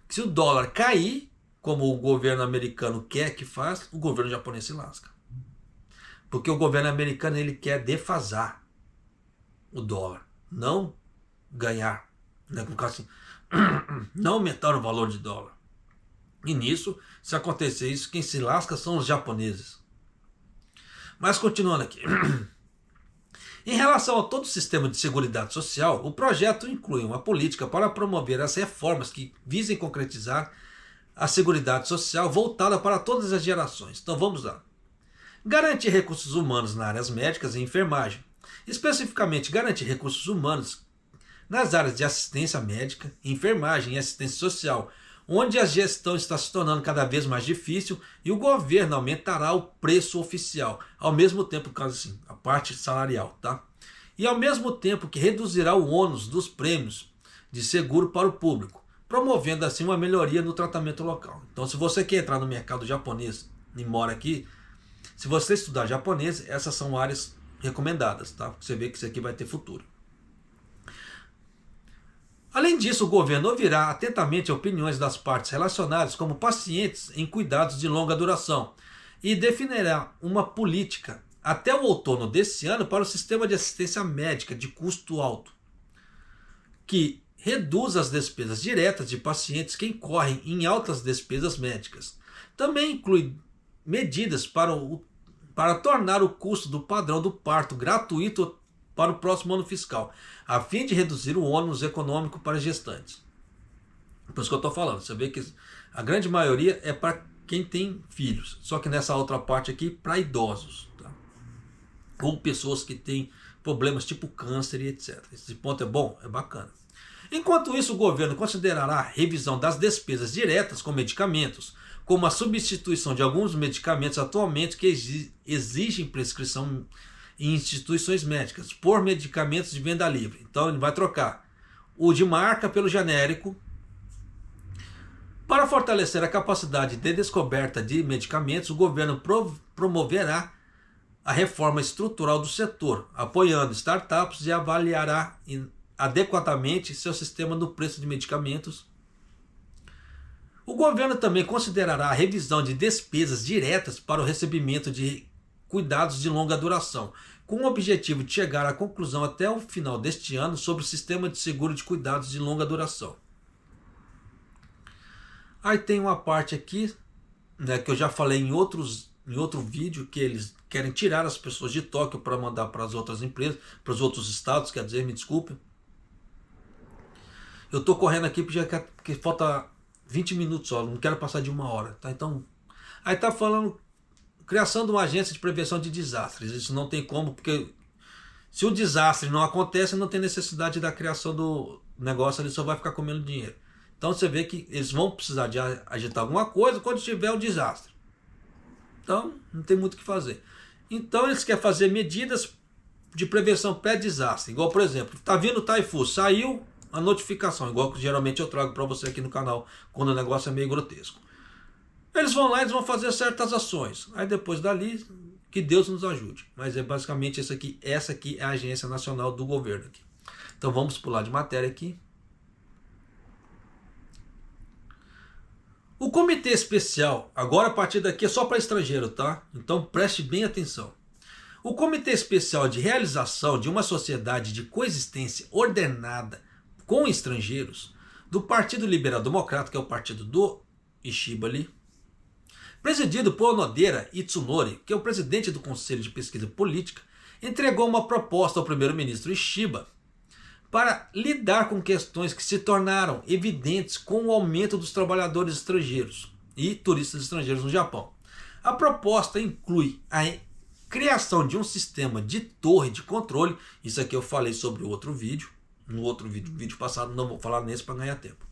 Se o dólar cair, como o governo americano quer que faça, o governo japonês se lasca. Porque o governo americano ele quer defasar o dólar, não ganhar, né? No caso assim, não aumentar o valor de dólar. E nisso, se acontecer isso, quem se lasca são os japoneses. Mas continuando aqui. Em relação a todo o sistema de seguridade social, o projeto inclui uma política para promover as reformas que visem concretizar a seguridade social voltada para todas as gerações. Então vamos lá. Garantir recursos humanos nas áreas médicas e enfermagem. Especificamente, garantir recursos humanos nas áreas de assistência médica, enfermagem e assistência social, onde a gestão está se tornando cada vez mais difícil e o governo aumentará o preço oficial, ao mesmo tempo, assim, a parte salarial, tá? E ao mesmo tempo que reduzirá o ônus dos prêmios de seguro para o público, promovendo assim uma melhoria no tratamento local. Então, se você quer entrar no mercado japonês e mora aqui, se você estudar japonês, essas são áreas recomendadas, tá? Você vê que isso aqui vai ter futuro. Além disso, o governo ouvirá atentamente opiniões das partes relacionadas como pacientes em cuidados de longa duração e definirá uma política até o outono desse ano para o sistema de assistência médica de custo alto, que reduz as despesas diretas de pacientes que incorrem em altas despesas médicas. Também inclui medidas para tornar o custo do padrão do parto gratuito para o próximo ano fiscal, a fim de reduzir o ônus econômico para gestantes. Por isso que eu estou falando, você vê que a grande maioria é para quem tem filhos, só que nessa outra parte aqui, para idosos, tá? Ou pessoas que têm problemas tipo câncer e etc. Esse ponto é bom? É bacana. Enquanto isso, o governo considerará a revisão das despesas diretas com medicamentos, como a substituição de alguns medicamentos atualmente que exigem prescrição em instituições médicas, por medicamentos de venda livre. Então ele vai trocar o de marca pelo genérico, Para fortalecer a capacidade de descoberta de medicamentos, o governo promoverá a reforma estrutural do setor, apoiando startups e avaliará adequadamente seu sistema no preço de medicamentos. O governo também considerará a revisão de despesas diretas para o recebimento de cuidados de longa duração, com o objetivo de chegar à conclusão até o final deste ano sobre o sistema de seguro de cuidados de longa duração. Aí tem uma parte aqui, né, que eu já falei em outro vídeo, que eles querem tirar as pessoas de Tóquio para mandar para as outras empresas, para os outros estados, quer dizer, me desculpe. Eu estou correndo aqui porque falta 20 minutos só, não quero passar de 1 hora, tá? Então, aí tá falando criação de uma agência de prevenção de desastres. Isso não tem como, porque se o desastre não acontece, não tem necessidade da criação do negócio, ele só vai ficar comendo dinheiro. Então você vê que eles vão precisar de agitar alguma coisa quando tiver o desastre. Então não tem muito o que fazer. Então eles querem fazer medidas de prevenção pré-desastre. Igual, por exemplo, tá vindo o Taifu, saiu a notificação, igual que geralmente eu trago para você aqui no canal, quando o negócio é meio grotesco. Eles vão lá e vão fazer certas ações. Aí depois dali, que Deus nos ajude. Mas é basicamente essa aqui é a Agência Nacional do Governo aqui. Então vamos pular de matéria aqui. O Comitê Especial, agora a partir daqui é só para estrangeiro, tá? Então preste bem atenção. O Comitê Especial de Realização de uma Sociedade de Coexistência Ordenada com Estrangeiros, do Partido Liberal Democrata, que é o partido do Ishiba ali, presidido por Onodera Itsunori, que é o presidente do Conselho de Pesquisa Política, entregou uma proposta ao primeiro-ministro Ishiba para lidar com questões que se tornaram evidentes com o aumento dos trabalhadores estrangeiros e turistas estrangeiros no Japão. A proposta inclui a criação de um sistema de torre de controle. Isso aqui eu falei sobre outro vídeo, no outro vídeo passado, não vou falar nesse para ganhar tempo.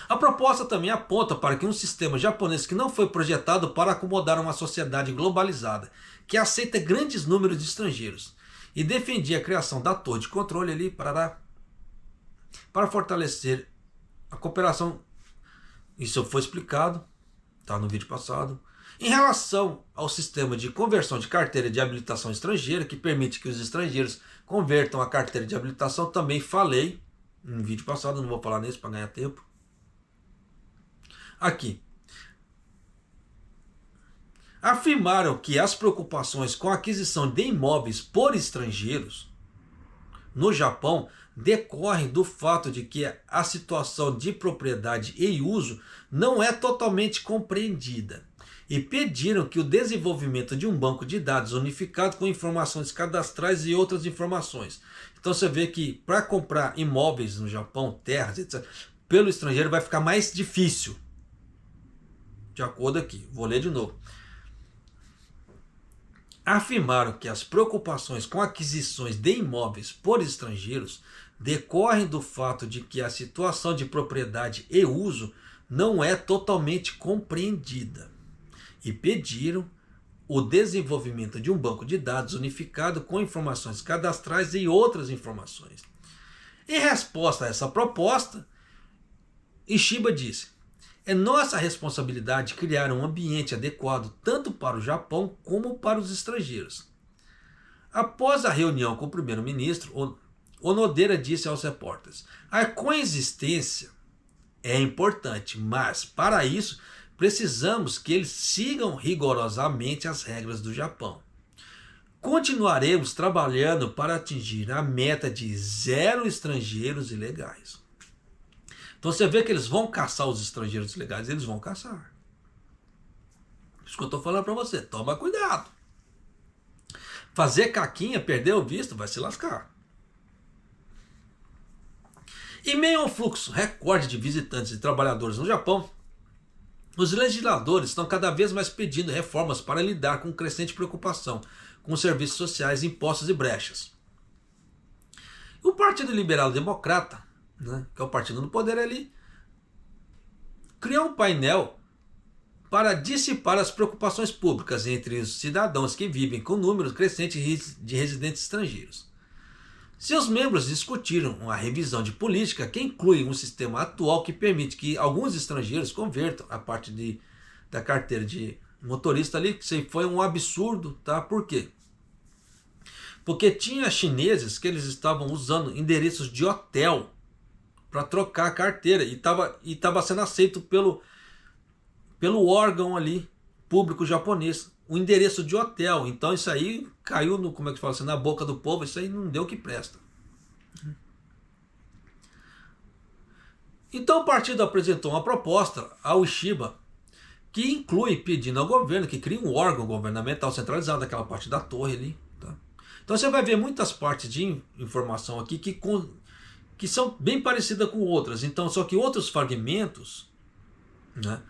A proposta também aponta para que um sistema japonês que não foi projetado para acomodar uma sociedade globalizada, que aceita grandes números de estrangeiros, e defendia a criação da torre de controle ali para fortalecer a cooperação. Isso foi explicado, tá, no vídeo passado. Em relação ao sistema de conversão de carteira de habilitação estrangeira, que permite que os estrangeiros convertam a carteira de habilitação, também falei no vídeo passado, não vou falar nesse para ganhar tempo. Aqui. Afirmaram que as preocupações com a aquisição de imóveis por estrangeiros no Japão decorrem do fato de que a situação de propriedade e uso não é totalmente compreendida e pediram que o desenvolvimento de um banco de dados unificado com informações cadastrais e outras informações. Então você vê que para comprar imóveis no Japão, terras, etc., pelo estrangeiro vai ficar mais difícil. De acordo aqui, vou ler de novo. Afirmaram que as preocupações com aquisições de imóveis por estrangeiros decorrem do fato de que a situação de propriedade e uso não é totalmente compreendida e pediram o desenvolvimento de um banco de dados unificado com informações cadastrais e outras informações. Em resposta a essa proposta, Ishiba disse: é nossa responsabilidade criar um ambiente adequado tanto para o Japão como para os estrangeiros. Após a reunião com o primeiro-ministro, Onodera disse aos repórteres: a coexistência é importante, mas para isso precisamos que eles sigam rigorosamente as regras do Japão. Continuaremos trabalhando para atingir a meta de 0 estrangeiros ilegais. Então você vê que eles vão caçar os estrangeiros ilegais, eles vão caçar. Isso que eu estou falando para você, toma cuidado. Fazer caquinha, perder o visto, vai se lascar. Em meio ao fluxo recorde de visitantes e trabalhadores no Japão, os legisladores estão cada vez mais pedindo reformas para lidar com crescente preocupação com os serviços sociais, impostos e brechas. O Partido Liberal Democrata, né, que é o partido no poder ali, criou um painel para dissipar as preocupações públicas entre os cidadãos que vivem com números crescentes de residentes estrangeiros. Seus membros discutiram uma revisão de política que inclui um sistema atual que permite que alguns estrangeiros convertam a parte da carteira de motorista ali, que isso foi um absurdo, tá? Por quê? Porque tinha chineses que eles estavam usando endereços de hotel para trocar a carteira e estava sendo aceito pelo órgão ali público japonês, o endereço de hotel. Então isso aí caiu no, como é que fala assim, na boca do povo, isso aí não deu o que presta. Então o partido apresentou uma proposta ao Ishiba que inclui pedindo ao governo que crie um órgão governamental centralizado, aquela parte da torre ali. Tá? Então você vai ver muitas partes de informação aqui que são bem parecidas com outras. Então, só que outros fragmentos, né,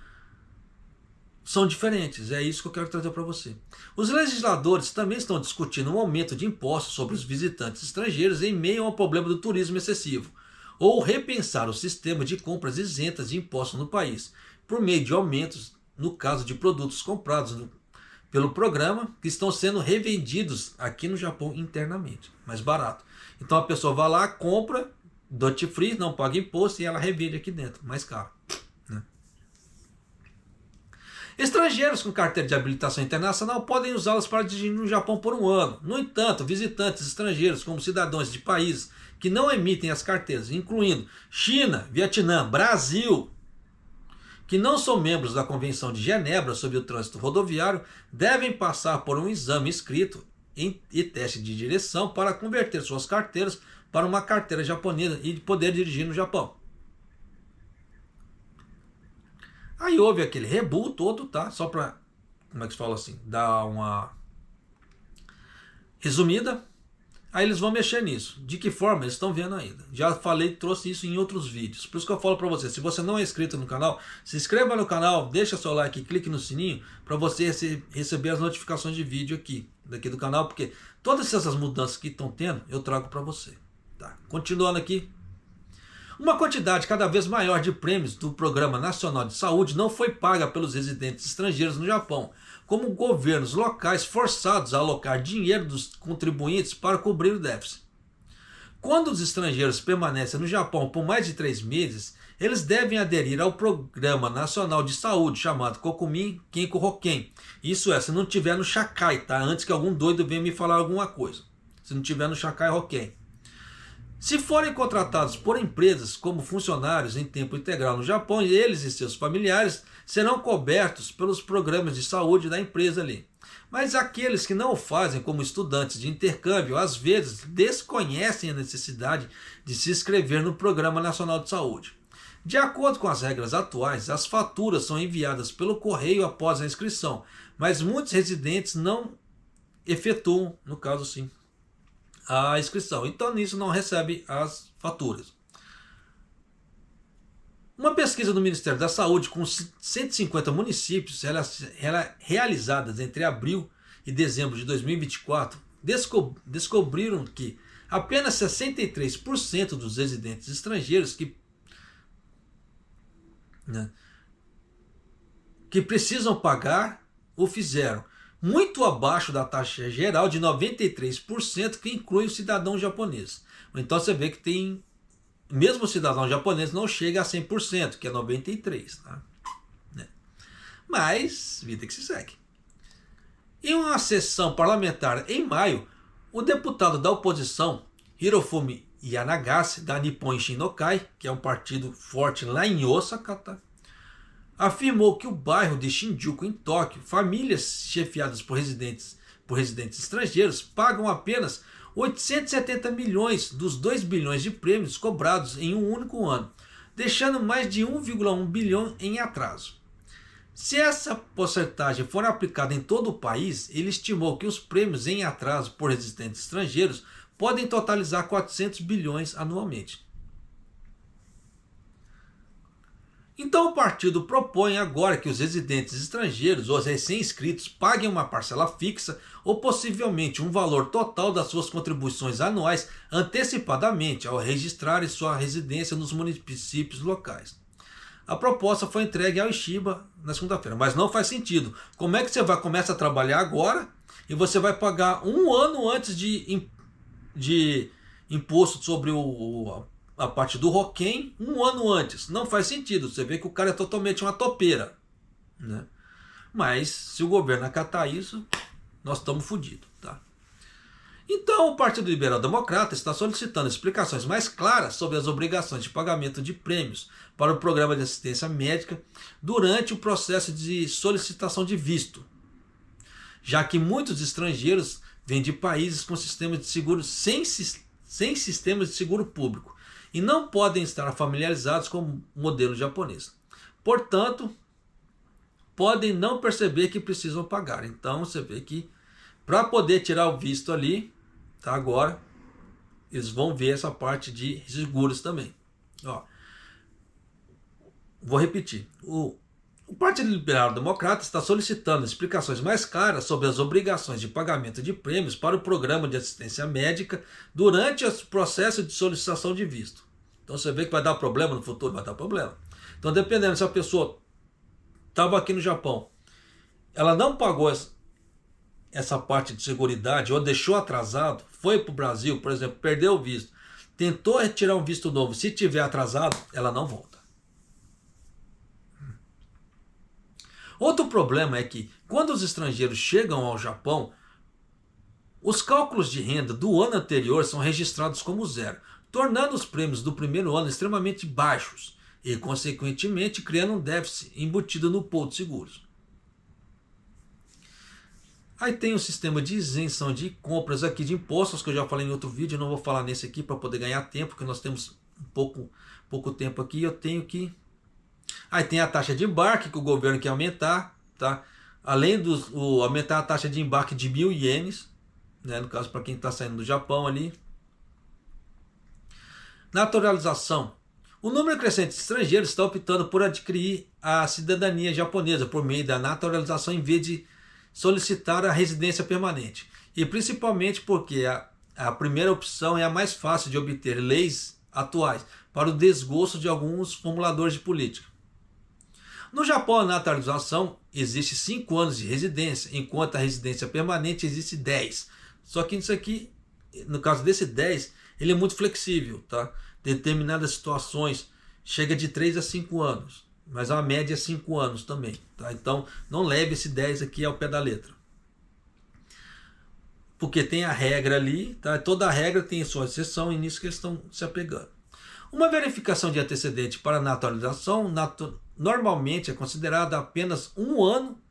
são diferentes. É isso que eu quero trazer para você. Os legisladores também estão discutindo um aumento de impostos sobre os visitantes estrangeiros em meio ao problema do turismo excessivo, ou repensar o sistema de compras isentas de impostos no país, por meio de aumentos no caso de produtos comprados pelo programa que estão sendo revendidos aqui no Japão internamente, mais barato. Então a pessoa vai lá, compra, duty free, não paga imposto e ela revende aqui dentro, mais caro. Né? Estrangeiros com carteira de habilitação internacional podem usá-las para dirigir no Japão por um ano. No entanto, visitantes estrangeiros como cidadãos de países que não emitem as carteiras, incluindo China, Vietnã, Brasil, que não são membros da Convenção de Genebra sobre o trânsito rodoviário, devem passar por um exame escrito e teste de direção para converter suas carteiras para uma carteira japonesa e poder dirigir no Japão. Aí houve aquele rebu todo, tá? Só para, como é que se fala assim, dar uma resumida. Aí eles vão mexer nisso. De que forma? Eles estão vendo ainda. Já falei, trouxe isso em outros vídeos. Por isso que eu falo para você, se você não é inscrito no canal, se inscreva no canal, deixa seu like e clique no sininho para você receber as notificações de vídeo daqui do canal, porque todas essas mudanças que estão tendo, eu trago para você. Tá? Continuando aqui. Uma quantidade cada vez maior de prêmios do Programa Nacional de Saúde não foi paga pelos residentes estrangeiros no Japão, como governos locais forçados a alocar dinheiro dos contribuintes para cobrir o déficit. Quando os estrangeiros permanecem no Japão por mais de 3 meses, eles devem aderir ao Programa Nacional de Saúde, chamado Kokumin Kenko Hoken. Isso é, se não tiver no Shakai, tá? Antes que algum doido venha me falar alguma coisa. Se não tiver no Shakai Hoken. Se forem contratados por empresas como funcionários em tempo integral no Japão, eles e seus familiares serão cobertos pelos programas de saúde da empresa ali. Mas aqueles que não o fazem como estudantes de intercâmbio, às vezes desconhecem a necessidade de se inscrever no Programa Nacional de Saúde. De acordo com as regras atuais, as faturas são enviadas pelo correio após a inscrição, mas muitos residentes não efetuam, no caso sim, a inscrição. Então nisso não recebe as faturas. Uma pesquisa do Ministério da Saúde com 150 municípios realizadas entre abril e dezembro de 2024 descobriram que apenas 63% dos residentes estrangeiros que precisam pagar o fizeram, muito abaixo da taxa geral de 93% que inclui o cidadão japonês. Então você vê que tem, mesmo o cidadão japonês não chega a 100%, que é 93%. Tá? Mas, vida que se segue. Em uma sessão parlamentar em maio, o deputado da oposição, Hirofumi Yanagase, da Nippon Shinnokai, que é um partido forte lá em Osaka, tá? Afirmou que o bairro de Shinjuku, em Tóquio, famílias chefiadas por residentes estrangeiros pagam apenas 870 milhões dos 2 bilhões de prêmios cobrados em um único ano, deixando mais de 1,1 bilhão em atraso. Se essa porcentagem for aplicada em todo o país, ele estimou que os prêmios em atraso por residentes estrangeiros podem totalizar 400 bilhões anualmente. Então o partido propõe agora que os residentes estrangeiros ou recém-inscritos paguem uma parcela fixa ou possivelmente um valor total das suas contribuições anuais antecipadamente ao registrarem sua residência nos municípios locais. A proposta foi entregue ao Ishiba na segunda-feira, mas não faz sentido. Como é que você começa a trabalhar agora e você vai pagar um ano antes de imposto sobre a parte do Roquem um ano antes. Não faz sentido. Você vê que o cara é totalmente uma topeira, né? Mas se o governo acatar isso, nós estamos fodidos, tá? Então o Partido Liberal Democrata está solicitando explicações mais claras sobre as obrigações de pagamento de prêmios para o programa de assistência médica durante o processo de solicitação de visto, já que muitos estrangeiros vêm de países com sistemas de seguro sem sistemas de seguro público e não podem estar familiarizados com o modelo japonês. Portanto, podem não perceber que precisam pagar. Então você vê que para poder tirar o visto ali, tá, agora eles vão ver essa parte de seguros também. Ó, vou repetir. O Partido Liberal Democrata está solicitando explicações mais claras sobre as obrigações de pagamento de prêmios para o programa de assistência médica durante o processo de solicitação de visto. Então você vê que vai dar problema no futuro, vai dar problema. Então, dependendo se a pessoa estava aqui no Japão, ela não pagou essa parte de seguridade ou deixou atrasado, foi para o Brasil, por exemplo, perdeu o visto, tentou retirar um visto novo, se tiver atrasado, ela não volta. Outro problema é que, quando os estrangeiros chegam ao Japão, os cálculos de renda do ano anterior são registrados como zero, tornando os prêmios do primeiro ano extremamente baixos e, consequentemente, criando um déficit embutido no pool de seguros. Aí tem o sistema de isenção de compras aqui de impostos, que eu já falei em outro vídeo, eu não vou falar nesse aqui para poder ganhar tempo, porque nós temos pouco tempo aqui, eu tenho que... Aí tem a taxa de embarque que o governo quer aumentar, tá? Além de aumentar a taxa de embarque de 1.000 ienes, né? No caso para quem está saindo do Japão ali. Naturalização. O número crescente de estrangeiros está optando por adquirir a cidadania japonesa por meio da naturalização em vez de solicitar a residência permanente. E principalmente porque a primeira opção é a mais fácil de obter leis atuais, para o desgosto de alguns formuladores de política. No Japão, a naturalização existe 5 anos de residência, enquanto a residência permanente existe 10. Só que isso aqui, no caso desse 10, ele é muito flexível, tá? Determinadas situações chega de 3 a 5 anos, mas a média é 5 anos também, tá? Então não leve esse 10 aqui ao pé da letra. Porque tem a regra ali, tá? Toda regra tem sua exceção e nisso que eles estão se apegando. Uma verificação de antecedente para naturalização normalmente é considerada apenas um ano,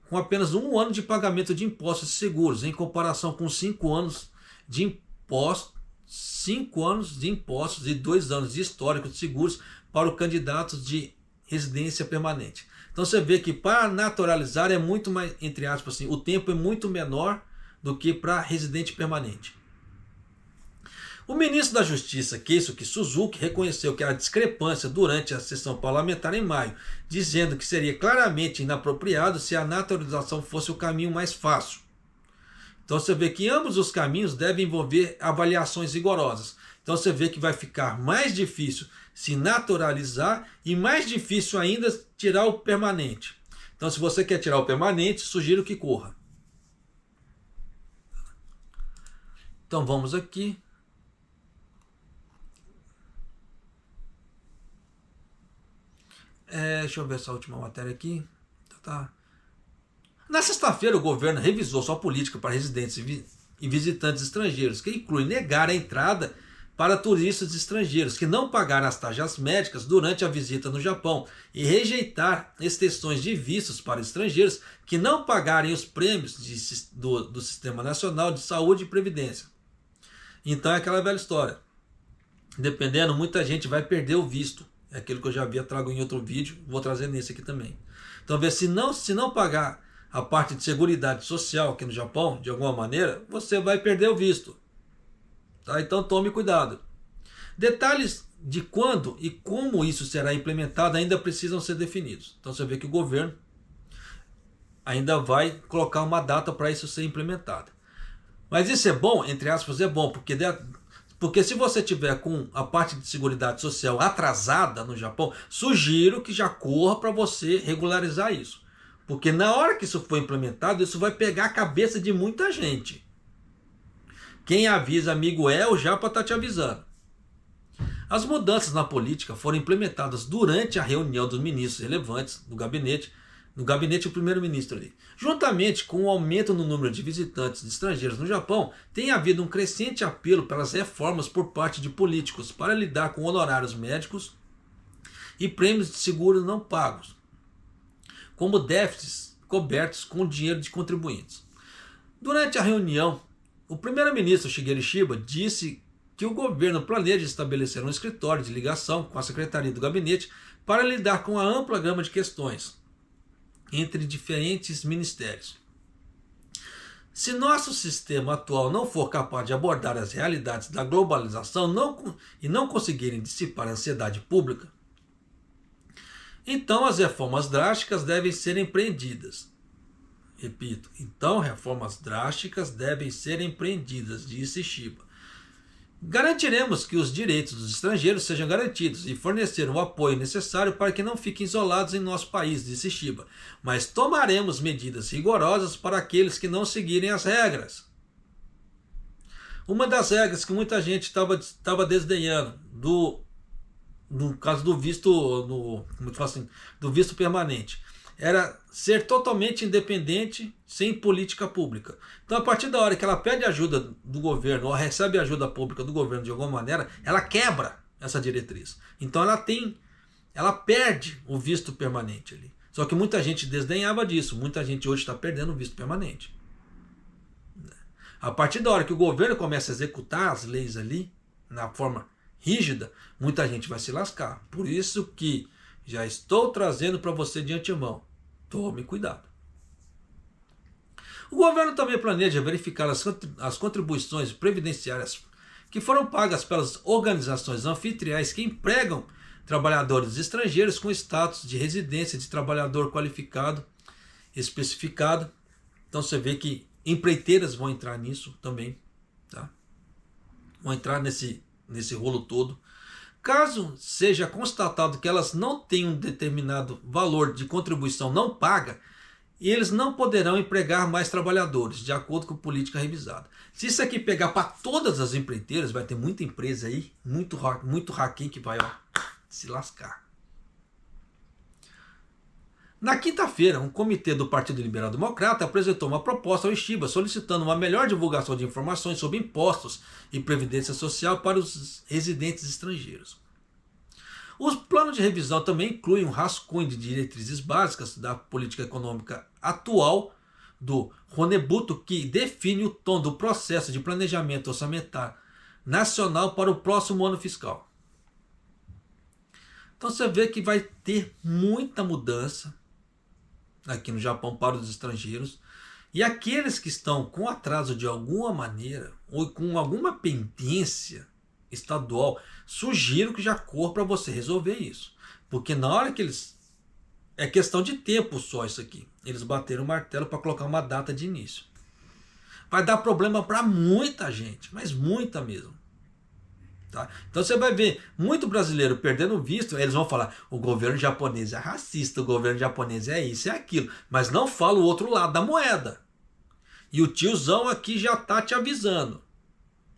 com apenas um ano de pagamento de impostos e seguros, em comparação com 5 anos de impostos, 5 anos de impostos e 2 anos de histórico de seguros para o candidato de residência permanente. Então você vê que para naturalizar é muito mais, entre aspas, assim, o tempo é muito menor do que para residente permanente. O ministro da Justiça, Keisuke Suzuki, reconheceu que a discrepância durante a sessão parlamentar em maio, dizendo que seria claramente inapropriado se a naturalização fosse o caminho mais fácil. Então você vê que ambos os caminhos devem envolver avaliações rigorosas. Então você vê que vai ficar mais difícil se naturalizar e mais difícil ainda tirar o permanente. Então se você quer tirar o permanente, sugiro que corra. Então vamos aqui. Deixa eu ver essa última matéria aqui. Tá. Na sexta-feira, o governo revisou sua política para residentes e visitantes estrangeiros, que inclui negar a entrada para turistas estrangeiros que não pagaram as taxas médicas durante a visita no Japão e rejeitar extensões de vistos para estrangeiros que não pagarem os prêmios do Sistema Nacional de Saúde e Previdência. Então é aquela velha história. Dependendo, muita gente vai perder o visto. É aquilo que eu já havia trago em outro vídeo, vou trazer nesse aqui também. Então, se não pagar a parte de seguridade social aqui no Japão, de alguma maneira, você vai perder o visto. Tá? Então tome cuidado. Detalhes de quando e como isso será implementado ainda precisam ser definidos. Então você vê que o governo ainda vai colocar uma data para isso ser implementado. Mas isso é bom, entre aspas, é bom, porque se você tiver com a parte de seguridade social atrasada no Japão, sugiro que já corra para você regularizar isso. Porque na hora que isso for implementado, isso vai pegar a cabeça de muita gente. Quem avisa amigo é, o Japa tá te avisando. As mudanças na política foram implementadas durante a reunião dos ministros relevantes do gabinete, no gabinete do primeiro-ministro ali. Juntamente com o aumento no número de visitantes estrangeiros no Japão, tem havido um crescente apelo pelas reformas por parte de políticos para lidar com honorários médicos e prêmios de seguro não pagos, como déficits cobertos com dinheiro de contribuintes. Durante a reunião, o primeiro-ministro Shigeru Shiba disse que o governo planeja estabelecer um escritório de ligação com a Secretaria do Gabinete para lidar com a ampla gama de questões entre diferentes ministérios. Se nosso sistema atual não for capaz de abordar as realidades da globalização e não conseguirem dissipar a ansiedade pública, então as reformas drásticas devem ser empreendidas. Repito, então reformas drásticas devem ser empreendidas, disse Shiba. Garantiremos que os direitos dos estrangeiros sejam garantidos e fornecer o apoio necessário para que não fiquem isolados em nosso país, disse Shiba. Mas tomaremos medidas rigorosas para aqueles que não seguirem as regras. Uma das regras que muita gente estava desdenhando, no caso do visto, do visto permanente, era ser totalmente independente, sem política pública. Então, a partir da hora que ela pede ajuda do governo ou recebe ajuda pública do governo de alguma maneira, ela quebra essa diretriz. Então, ela perde o visto permanente ali. Só que muita gente desdenhava disso. Muita gente hoje está perdendo o visto permanente. A partir da hora que o governo começa a executar as leis ali, na forma rígida, muita gente vai se lascar. Por isso que já estou trazendo para você de antemão. Tome cuidado. O governo também planeja verificar as contribuições previdenciárias que foram pagas pelas organizações anfitriãs que empregam trabalhadores estrangeiros com status de residência de trabalhador qualificado especificado. Então você vê que empreiteiras vão entrar nisso também. Tá? Vão entrar nesse rolo todo. Caso seja constatado que elas não têm um determinado valor de contribuição não paga, eles não poderão empregar mais trabalhadores, de acordo com a política revisada. Se isso aqui pegar para todas as empreiteiras, vai ter muita empresa aí, muito haquinho que vai se lascar. Na quinta-feira, um comitê do Partido Liberal Democrata apresentou uma proposta ao Shiba solicitando uma melhor divulgação de informações sobre impostos e previdência social para os residentes estrangeiros. Os planos de revisão também incluem um rascunho de diretrizes básicas da política econômica atual do Ronebuto, que define o tom do processo de planejamento orçamentário nacional para o próximo ano fiscal. Então você vê que vai ter muita mudança aqui no Japão para os estrangeiros, e aqueles que estão com atraso de alguma maneira ou com alguma pendência estadual, sugiro que já corra para você resolver isso, porque na hora que eles, é questão de tempo só isso aqui, eles bateram o martelo para colocar uma data de início. Vai dar problema para muita gente, mas muita mesmo. Tá? Então você vai ver muito brasileiro perdendo visto, eles vão falar, o governo japonês é racista, o governo japonês é isso, é aquilo, mas não fala o outro lado da moeda. E o tiozão aqui já está te avisando,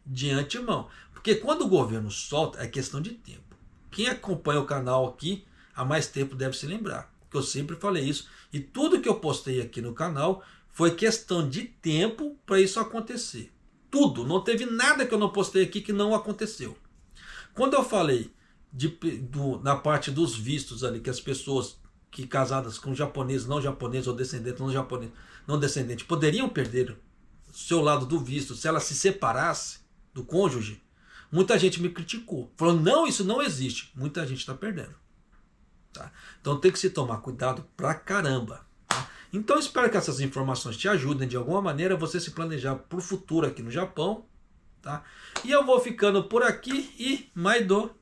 de antemão. Porque quando o governo solta, é questão de tempo. Quem acompanha o canal aqui há mais tempo deve se lembrar, que eu sempre falei isso, e tudo que eu postei aqui no canal foi questão de tempo para isso acontecer. Tudo, não teve nada que eu não postei aqui que não aconteceu. Quando eu falei na parte dos vistos ali, que as pessoas que casadas com japoneses, não japoneses, ou descendentes não japoneses, não descendentes, poderiam perder o seu lado do visto se ela se separasse do cônjuge, muita gente me criticou. Falou, não, isso não existe. Muita gente está perdendo. Tá? Então tem que se tomar cuidado pra caramba. Tá? Então espero que essas informações te ajudem de alguma maneira a você se planejar para o futuro aqui no Japão. Tá? E eu vou ficando por aqui e Maido.